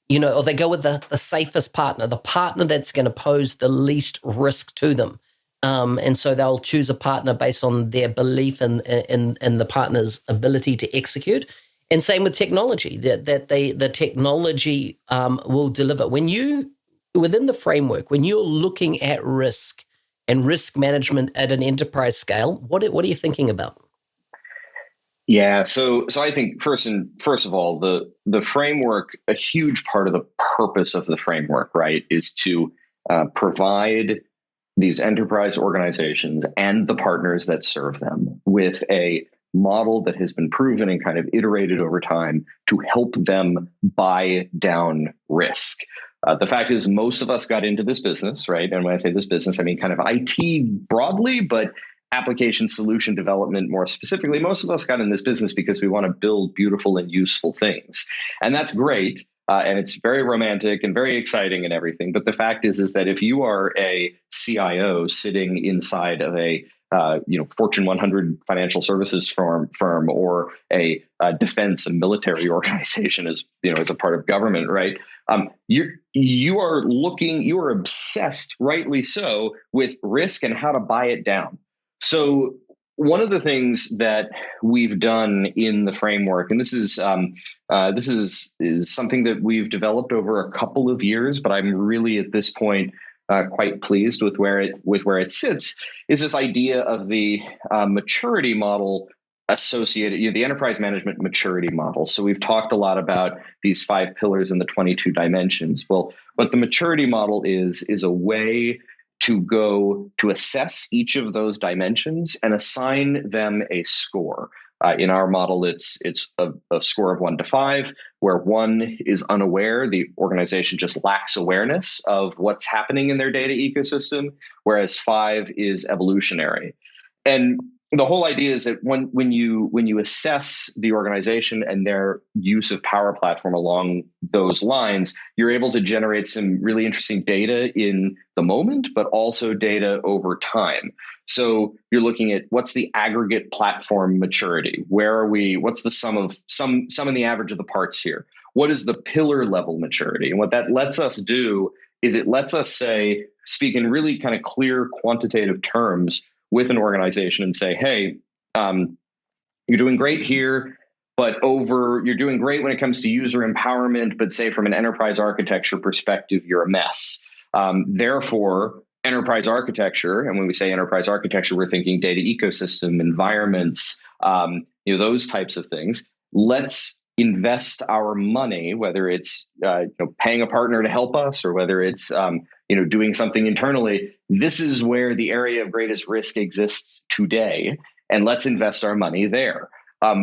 or they go with the safest partner, the partner that's going to pose the least risk to them. And so they'll choose a partner based on their belief in the partner's ability to execute. And same with technology, that the technology will deliver. Within the framework, when you're looking at risk and risk management at an enterprise scale, what are you thinking about? Yeah, so I think first of all, the framework, a huge part of the purpose of the framework, right, is to provide these enterprise organizations and the partners that serve them with a model that has been proven and kind of iterated over time to help them buy down risk. The fact is, most of us got into this business, right? And when I say this business, I mean kind of IT broadly, but application solution development more specifically. Most of us got in this business because we want to build beautiful and useful things. And that's great. And it's very romantic and very exciting and everything. But the fact is that if you are a CIO sitting inside of a Fortune 100 financial services firm or a defense and military organization as a part of government, right? You are obsessed, rightly so, with risk and how to buy it down. So one of the things that we've done in the framework, and this is something that we've developed over a couple of years, but I'm really at this point quite pleased with where it sits, is this idea of the maturity model associated, the enterprise management maturity model. So we've talked a lot about these 5 pillars and the 22 dimensions. Well, what the maturity model is a way to go to assess each of those dimensions and assign them a score. In our model, it's a score of 1 to 5, where 1 is unaware. The organization just lacks awareness of what's happening in their data ecosystem, whereas 5 is evolutionary. And the whole idea is that when you assess the organization and their use of Power Platform along those lines, you're able to generate some really interesting data in the moment, but also data over time. So you're looking at what's the aggregate platform maturity? Where are we? What's the sum in the average of the parts here? What is the pillar level maturity? And what that lets us do is it lets us speak in really kind of clear quantitative terms with an organization and say, hey, you're doing great here, but you're doing great when it comes to user empowerment, but say from an enterprise architecture perspective, you're a mess. Therefore, enterprise architecture, and when we say enterprise architecture, we're thinking data ecosystem, environments, those types of things. Let's invest our money, whether it's paying a partner to help us or whether it's doing something internally. This is where the area of greatest risk exists today, and let's invest our money there. But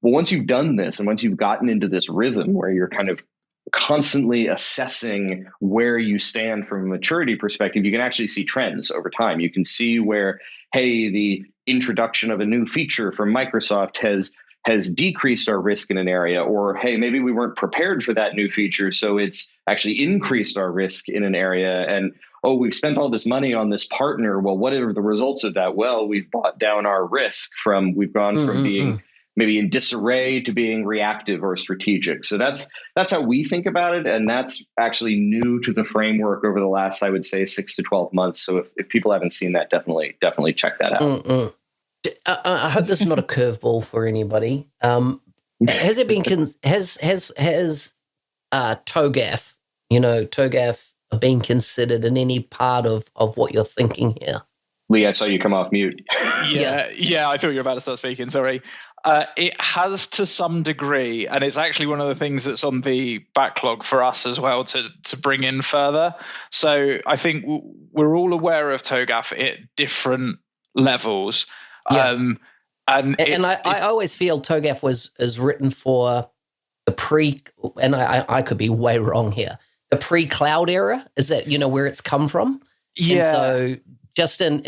once you've done this, and once you've gotten into this rhythm where you're kind of constantly assessing where you stand from a maturity perspective, you can actually see trends over time. You can see where, hey, the introduction of a new feature from Microsoft has decreased our risk in an area, or, hey, maybe we weren't prepared for that new feature, so it's actually increased our risk in an area. And oh, we've spent all this money on this partner. Well, what are the results of that? Well, we've brought down our risk we've gone from being maybe in disarray to being reactive or strategic. So that's how we think about it. And that's actually new to the framework over the last, I would say, 6 to 12 months. So if people haven't seen that, definitely check that out. I hope this is not a curveball for anybody. Has it been has TOGAF, TOGAF being considered in any part of what you're thinking here? Lee, I saw you come off mute. Yeah, I thought you were about to start speaking. Sorry. It has to some degree, and it's actually one of the things that's on the backlog for us as well to bring in further. So I think we're all aware of TOGAF at different levels. Yeah. I always feel TOGAF is written for the and I could be way wrong here, the pre-cloud era. Is that, where it's come from? Yeah. And so just I've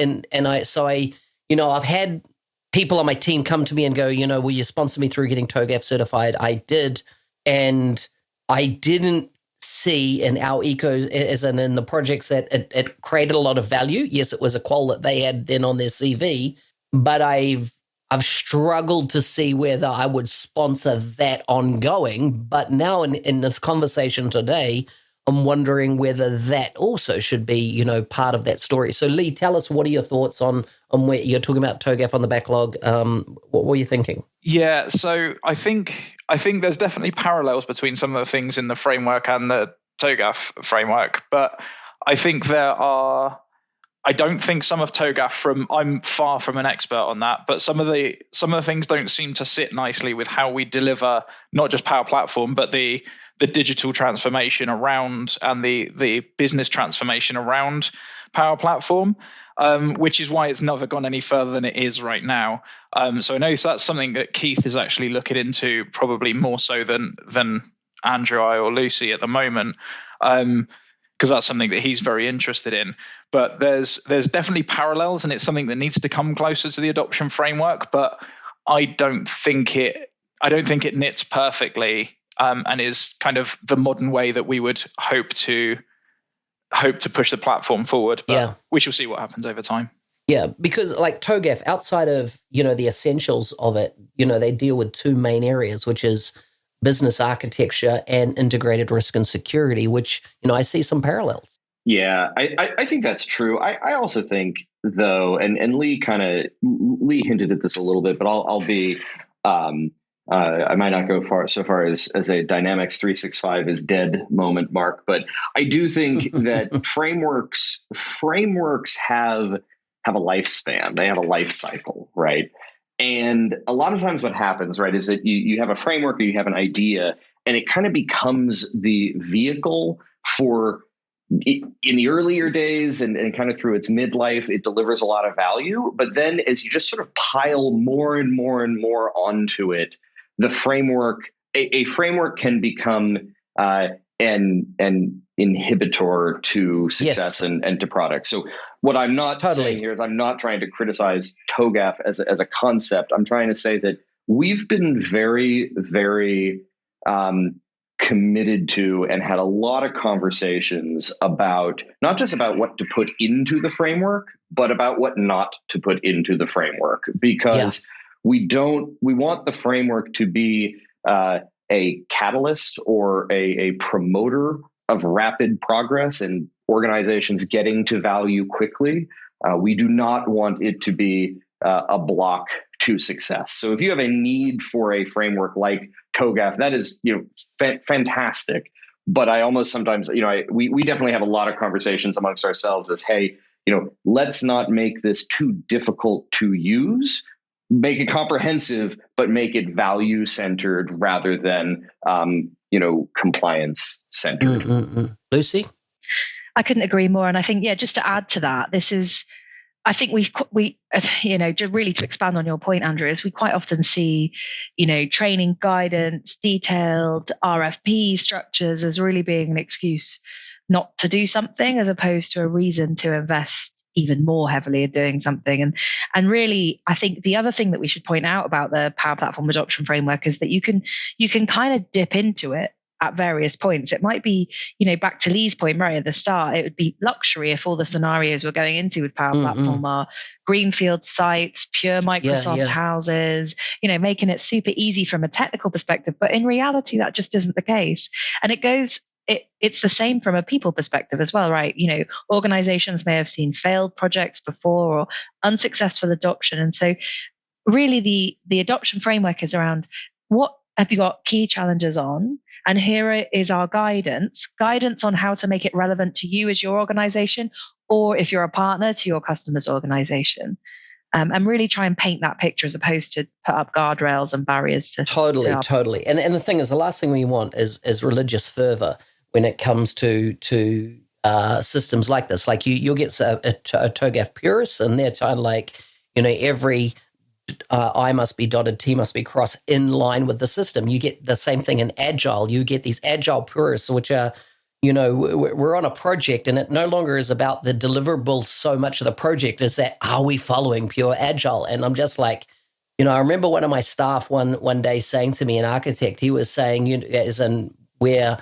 had people on my team come to me and go, will you sponsor me through getting TOGAF certified? I did. And I didn't see in our as in the projects that it created a lot of value. Yes, it was a qual that they had then on their CV, but I've struggled to see whether I would sponsor that ongoing. But now in this conversation today, I'm wondering whether that also should be, part of that story. So Lee, tell us, what are your thoughts on where you're talking about TOGAF on the backlog? What were you thinking? Yeah, so I think there's definitely parallels between some of the things in the framework and the TOGAF framework, but I think I don't think some of TOGAF I'm far from an expert on that, but some of the things don't seem to sit nicely with how we deliver not just Power Platform, but the digital transformation around and the business transformation around Power Platform, which is why it's never gone any further than it is right now. So I know that's something that Keith is actually looking into, probably more so than Andrew, I, or Lucy at the moment, because that's something that he's very interested in. But there's definitely parallels, and it's something that needs to come closer to the adoption framework. But I don't think it knits perfectly, and is kind of the modern way that we would hope to push the platform forward. But we shall see what happens over time. Yeah, because like TOGAF, outside of the essentials of it, they deal with two main areas, which is business architecture and integrated risk and security, which, I see some parallels. Yeah, I think that's true. I also think, though, and Lee hinted at this a little bit, but I'll be, I might not go so far as a Dynamics 365 is dead moment, Mark, but I do think that frameworks have a lifespan. They have a life cycle, right? And a lot of times what happens, right, is that you have a framework or you have an idea, and it kind of becomes the vehicle for, in the earlier days and kind of through its midlife, it delivers a lot of value. But then as you just sort of pile more and more and more onto it, the framework, a framework can become an inhibitor to success and to product. So what I'm not saying here is I'm not trying to criticize TOGAF as a concept. I'm trying to say that we've been very, very committed to and had a lot of conversations about not just about what to put into the framework, but about what not to put into the framework, because we want the framework to be a catalyst or a promoter of rapid progress and organizations getting to value quickly. We do not want it to be a block to success. So if you have a need for a framework like TOGAF, that is fantastic. But I almost sometimes, we definitely have a lot of conversations amongst ourselves as, hey, let's not make this too difficult to use. Make it comprehensive, but make it value centered rather than compliance centered. Lucy, I couldn't agree more. And I think, just to add to that, I think we really to expand on your point, Andrew, is we quite often see, training guidance, detailed RFP structures as really being an excuse not to do something, as opposed to a reason to invest even more heavily in doing something. And really, I think the other thing that we should point out about the Power Platform Adoption Framework is that you can kind of dip into it at various points. It might be, back to Lee's point right at the start, it would be luxury if all the scenarios we're going into with Power Platform are greenfield sites, pure Microsoft houses, making it super easy from a technical perspective. But in reality, that just isn't the case. And it's the same from a people perspective as well, right? Organizations may have seen failed projects before or unsuccessful adoption. And so really the adoption framework is around what have you got key challenges on? And here is our guidance on how to make it relevant to you as your organization, or if you're a partner, to your customer's organization. And really try and paint that picture as opposed to put up guardrails and barriers to totally. And the thing is, the last thing we want is religious fervor when it comes to systems like this. Like you'll get a TOGAF purist, and they're kind of like, every I must be dotted, T must be crossed in line with the system. You get the same thing in Agile. You get these Agile purists, which are, we're on a project, and it no longer is about the deliverable so much of the project is that, are we following pure Agile? And I'm just like, I remember one of my staff one day saying to me, an architect, he was saying, as in where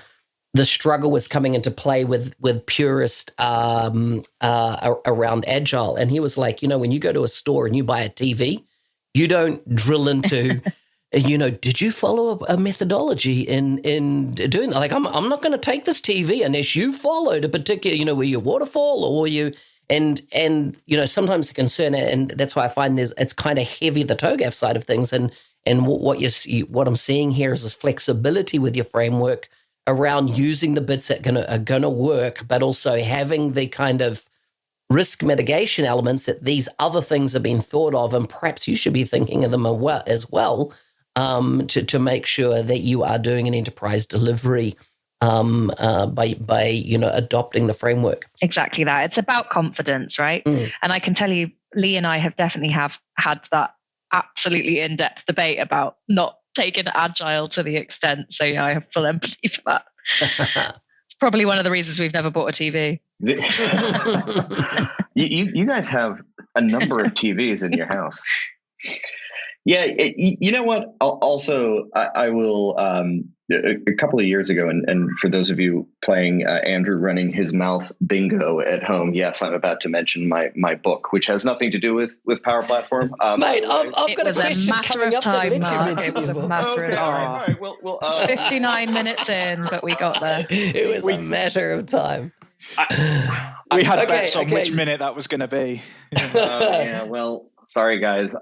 the struggle was coming into play with purist around Agile. And he was like, when you go to a store and you buy a TV, you don't drill into, did you follow a methodology in doing that? Like, I'm not going to take this TV unless you followed a particular, were you waterfall or were you, and sometimes the concern, and that's why I find it's kind of heavy, the TOGAF side of things. And what I'm seeing here is this flexibility with your framework around using the bits that are going to work, but also having the kind of risk mitigation elements that these other things have been thought of, and perhaps you should be thinking of them as well, to make sure that you are doing an enterprise delivery by adopting the framework. Exactly that. It's about confidence, right? And I can tell you, Lee and I have definitely had that absolutely in-depth debate about not taking Agile to the extent. So I have full empathy for that. Probably one of the reasons we've never bought a TV. You guys have a number of TVs in your house. Yeah, you know what? I will. A couple of years ago, and for those of you playing Andrew running his mouth bingo at home, yes, I'm about to mention my book, which has nothing to do with Power Platform. Mate, I've got a question coming up. It was a matter of time. All right. Well, 59 minutes in, but we got there. It was a matter of time. We had bets on which minute that was going to be. Yeah. Well, sorry guys.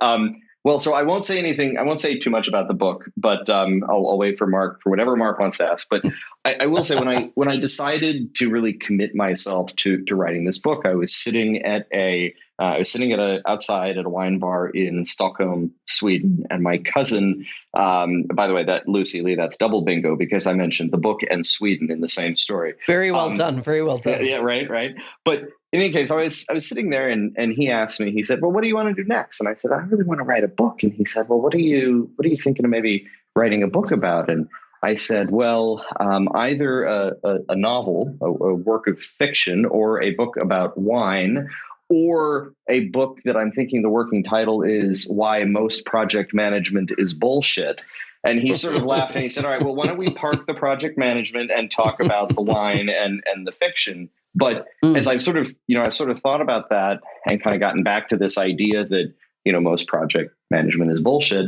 Well, so I won't say anything. I won't say too much about the book, but I'll wait for Mark for whatever Mark wants to ask. But I will say when I decided to really commit myself to writing this book, I was sitting outside at a wine bar in Stockholm, Sweden, and my cousin. By the way, that Lucy Lee, that's double bingo because I mentioned the book and Sweden in the same story. Very well done. Very well done. Yeah, right. But in any case, I was sitting there and he asked me, he said, well, what do you want to do next? And I said, I really want to write a book. And he said, well, what are you thinking of maybe writing a book about? And I said, well, either a novel, a work of fiction, or a book about wine, or a book that I'm thinking the working title is Why Most Project Management is Bullshit. And he sort of laughed and he said, all right, well, why don't we park the project management and talk about the wine and the fiction? But as I've sort of thought about that and kind of gotten back to this idea that, most project management is bullshit.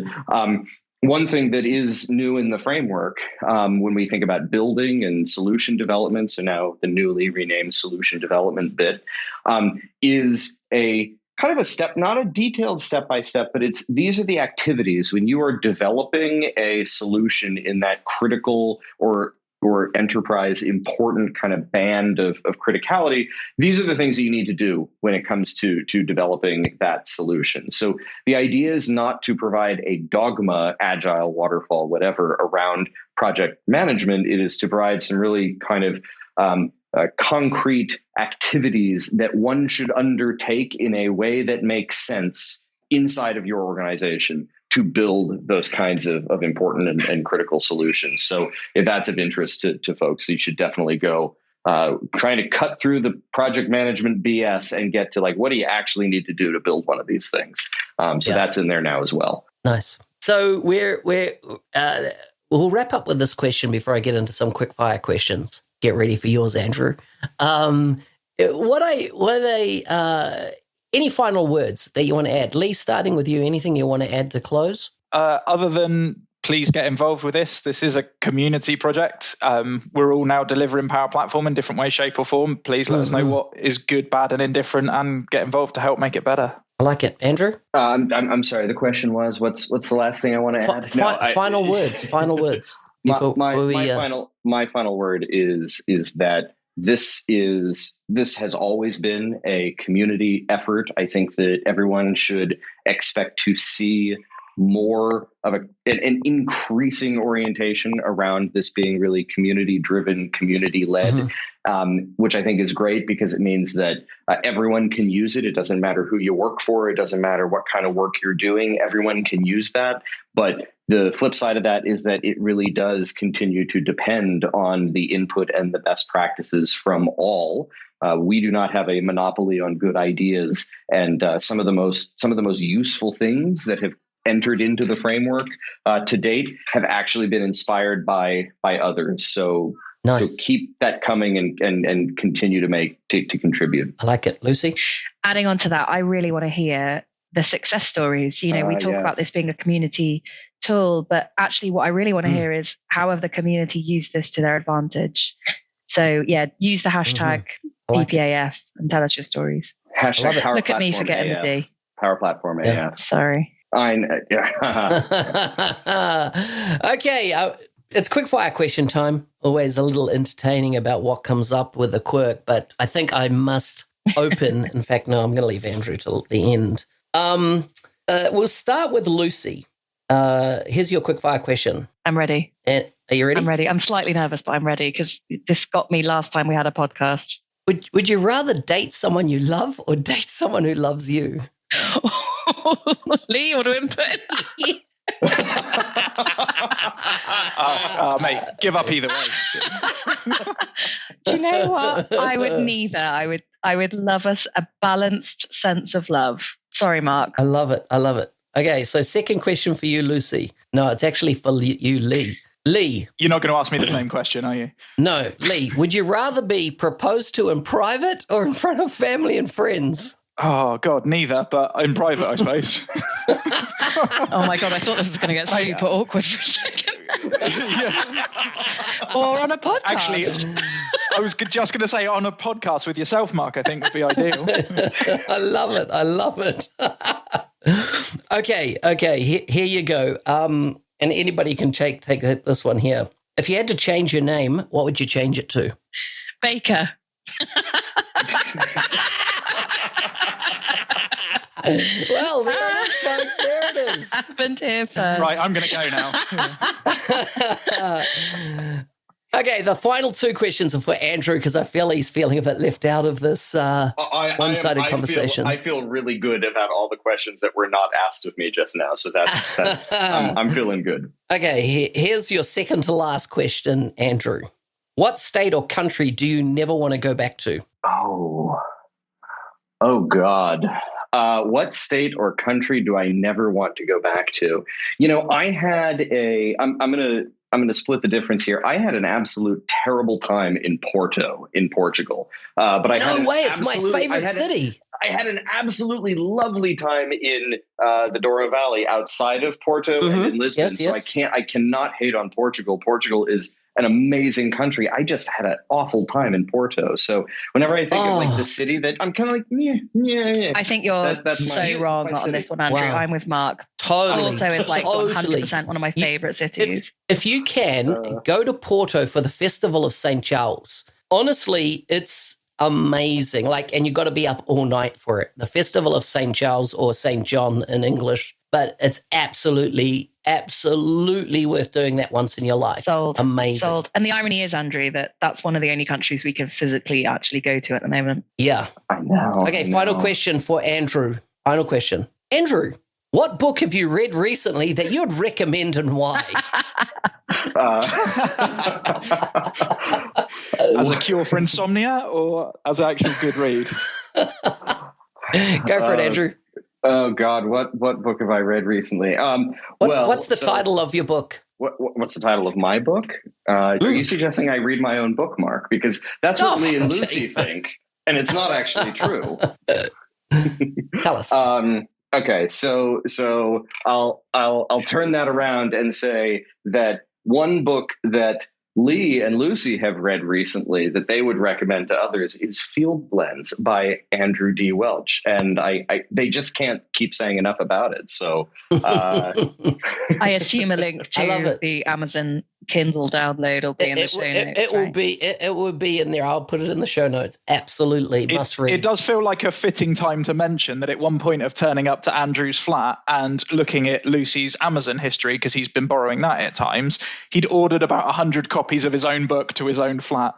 One thing that is new in the framework, when we think about building and solution development, so now the newly renamed solution development bit, is a kind of a step, not a detailed step-by-step, but these are the activities when you are developing a solution in that critical or enterprise important kind of band of criticality. These are the things that you need to do when it comes to developing that solution. So the idea is not to provide a dogma, agile, waterfall, whatever, around project management. It is to provide some really kind of concrete activities that one should undertake in a way that makes sense inside of your organization to build those kinds of important and critical solutions. So if that's of interest to folks, you should definitely go trying to cut through the project management BS and get to what do you actually need to do to build one of these things. That's in there now as well. Nice. So we'll wrap up with this question before I get into some quick fire questions. Get ready for yours, Andrew. Any final words that you want to add? Lee, starting with you, anything you want to add to close? Other than please get involved with this. This is a community project. We're all now delivering Power Platform in different way, shape or form. Please let us know what is good, bad and indifferent and get involved to help make it better. I like it. Andrew? I'm sorry. The question was, what's the last thing I want to add? Final words. My final word is that this has always been a community effort. I think that everyone should expect to see more of an increasing orientation around this being really community-driven, community-led, which I think is great because it means that everyone can use it. It doesn't matter who you work for. It doesn't matter what kind of work you're doing. Everyone can use that. But the flip side of that is that it really does continue to depend on the input and the best practices from all. We do not have a monopoly on good ideas, and some of the most useful things that have entered into the framework to date have actually been inspired by others. So nice. So keep that coming and continue to contribute. I like it. Lucy? Adding on to that, I really want to hear the success stories. We talk about this being a community tool, but actually what I really want to hear is how have the community used this to their advantage? So use the hashtag PPAF and tell us your stories. Hashtag Power Look at me Platform forgetting AF. the D. Power Platform AF. Sorry. Okay, it's quick fire question time. Always a little entertaining about what comes up with the quirk, but I think I must open. In fact, no, I'm going to leave Andrew till the end. We'll start with Lucy. Here's your quick fire question. I'm ready. Are you ready? I'm ready. I'm slightly nervous, but I'm ready because this got me last time we had a podcast. Would you rather date someone you love or date someone who loves you? Lee, you want to input? Mate, give up either way. Do you know what? I would neither. I would love us a balanced sense of love. Sorry, Mark. I love it. Okay, so second question for you, Lucy. No, it's actually for you, Lee. Lee. You're not going to ask me the same question, are you? No, Lee. Would you rather be proposed to in private or in front of family and friends? Oh, God, neither, but in private, I suppose. Oh, my God, I thought this was going to get super awkward for a second. Or on a podcast. Actually, I was just going to say on a podcast with yourself, Mark, I think would be ideal. I love it. Okay, here you go. And anybody can take this one here. If you had to change your name, what would you change it to? Baker. Well, there it is, folks. There it is. Happened here first. Right, I'm going to go now. Okay, the final two questions are for Andrew because I feel he's feeling a bit left out of this one-sided conversation. I feel really good about all the questions that were not asked of me just now. So that's I'm feeling good. Okay, here's your second to last question, Andrew. What state or country do you never want to go back to? Oh God. What state or country do I never want to go back to? I had I'm going to split the difference here. I had an absolute terrible time in Porto, in Portugal. But it's my favorite city. I had an absolutely lovely time in the Douro Valley outside of Porto and in Lisbon. Yes. So I cannot hate on Portugal. Portugal is an amazing country. I just had an awful time in Porto. So whenever I think of like the city that I'm kind of like, yeah. I think you're so wrong on this one, Andrew. Wow. I'm with Mark. Totally. Porto is like 100% one of my favorite cities. If you can, go to Porto for the Festival of St. Charles. Honestly, it's amazing. And you've got to be up all night for it. The Festival of St. Charles or St. John in English. But it's absolutely worth doing that once in your life. Sold. Amazing. Sold. And the irony is, Andrew, that's one of the only countries we can physically actually go to at the moment. Yeah. I know. Okay, final question for Andrew. Final question. Andrew, what book have you read recently that you'd recommend and why? As a cure for insomnia or as an actual good read? Go for it, Andrew. Oh God, what book have I read recently? What's the title of your book? What's the title of my book? Are you suggesting I read my own book, Mark? Because that's what Lee and Lucy think, and it's not actually true. Tell us. Okay, so I'll turn that around and say that one book that Lee and Lucy have read recently that they would recommend to others is Field Blends by Andrew D. Welch. And they just can't keep saying enough about it. So I assume a link to the Amazon Kindle download will be in the show notes. It will be in there. I'll put it in the show notes. Absolutely. Must read. It does feel like a fitting time to mention that at one point of turning up to Andrew's flat and looking at Lucy's Amazon history, because he's been borrowing that at times, he'd ordered about 100 copies of his own book to his own flat.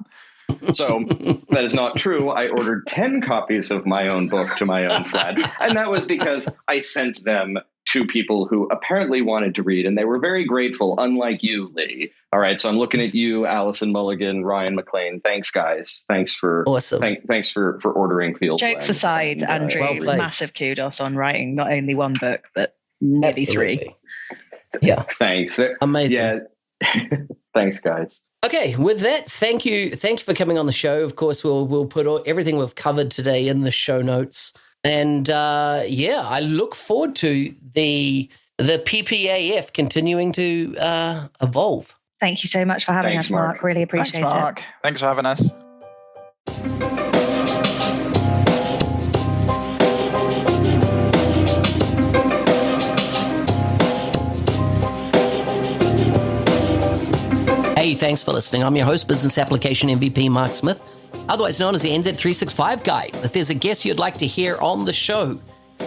So that is not true. I ordered 10 copies of my own book to my own flat. And that was because I sent them to people who apparently wanted to read, and they were very grateful, unlike you, Lee. All right, so I'm looking at you, Allison Mulligan, Ryan McLean. Thanks, guys. Thanks for Thanks for ordering Field Blends. Jokes aside, Andrew, massive kudos on writing not only one book but nearly three. Yeah, thanks. Amazing. Yeah, thanks, guys. Okay, with that, thank you for coming on the show. Of course, we'll put everything we've covered today in the show notes. And I look forward to the PPAF continuing to evolve. Thank you so much for having us, Mark. Really appreciate Thanks, Mark. Thanks for having us. Hey, thanks for listening. I'm your host, Business Application MVP Mark Smith, otherwise known as the NZ365 guy. If there's a guest you'd like to hear on the show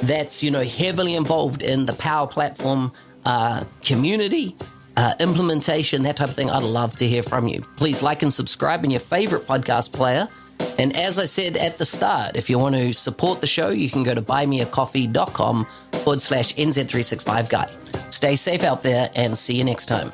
that's, heavily involved in the Power Platform community, implementation, that type of thing, I'd love to hear from you. Please like and subscribe in your favorite podcast player. And as I said at the start, if you want to support the show, you can go to buymeacoffee.com/NZ365 guy. Stay safe out there and see you next time.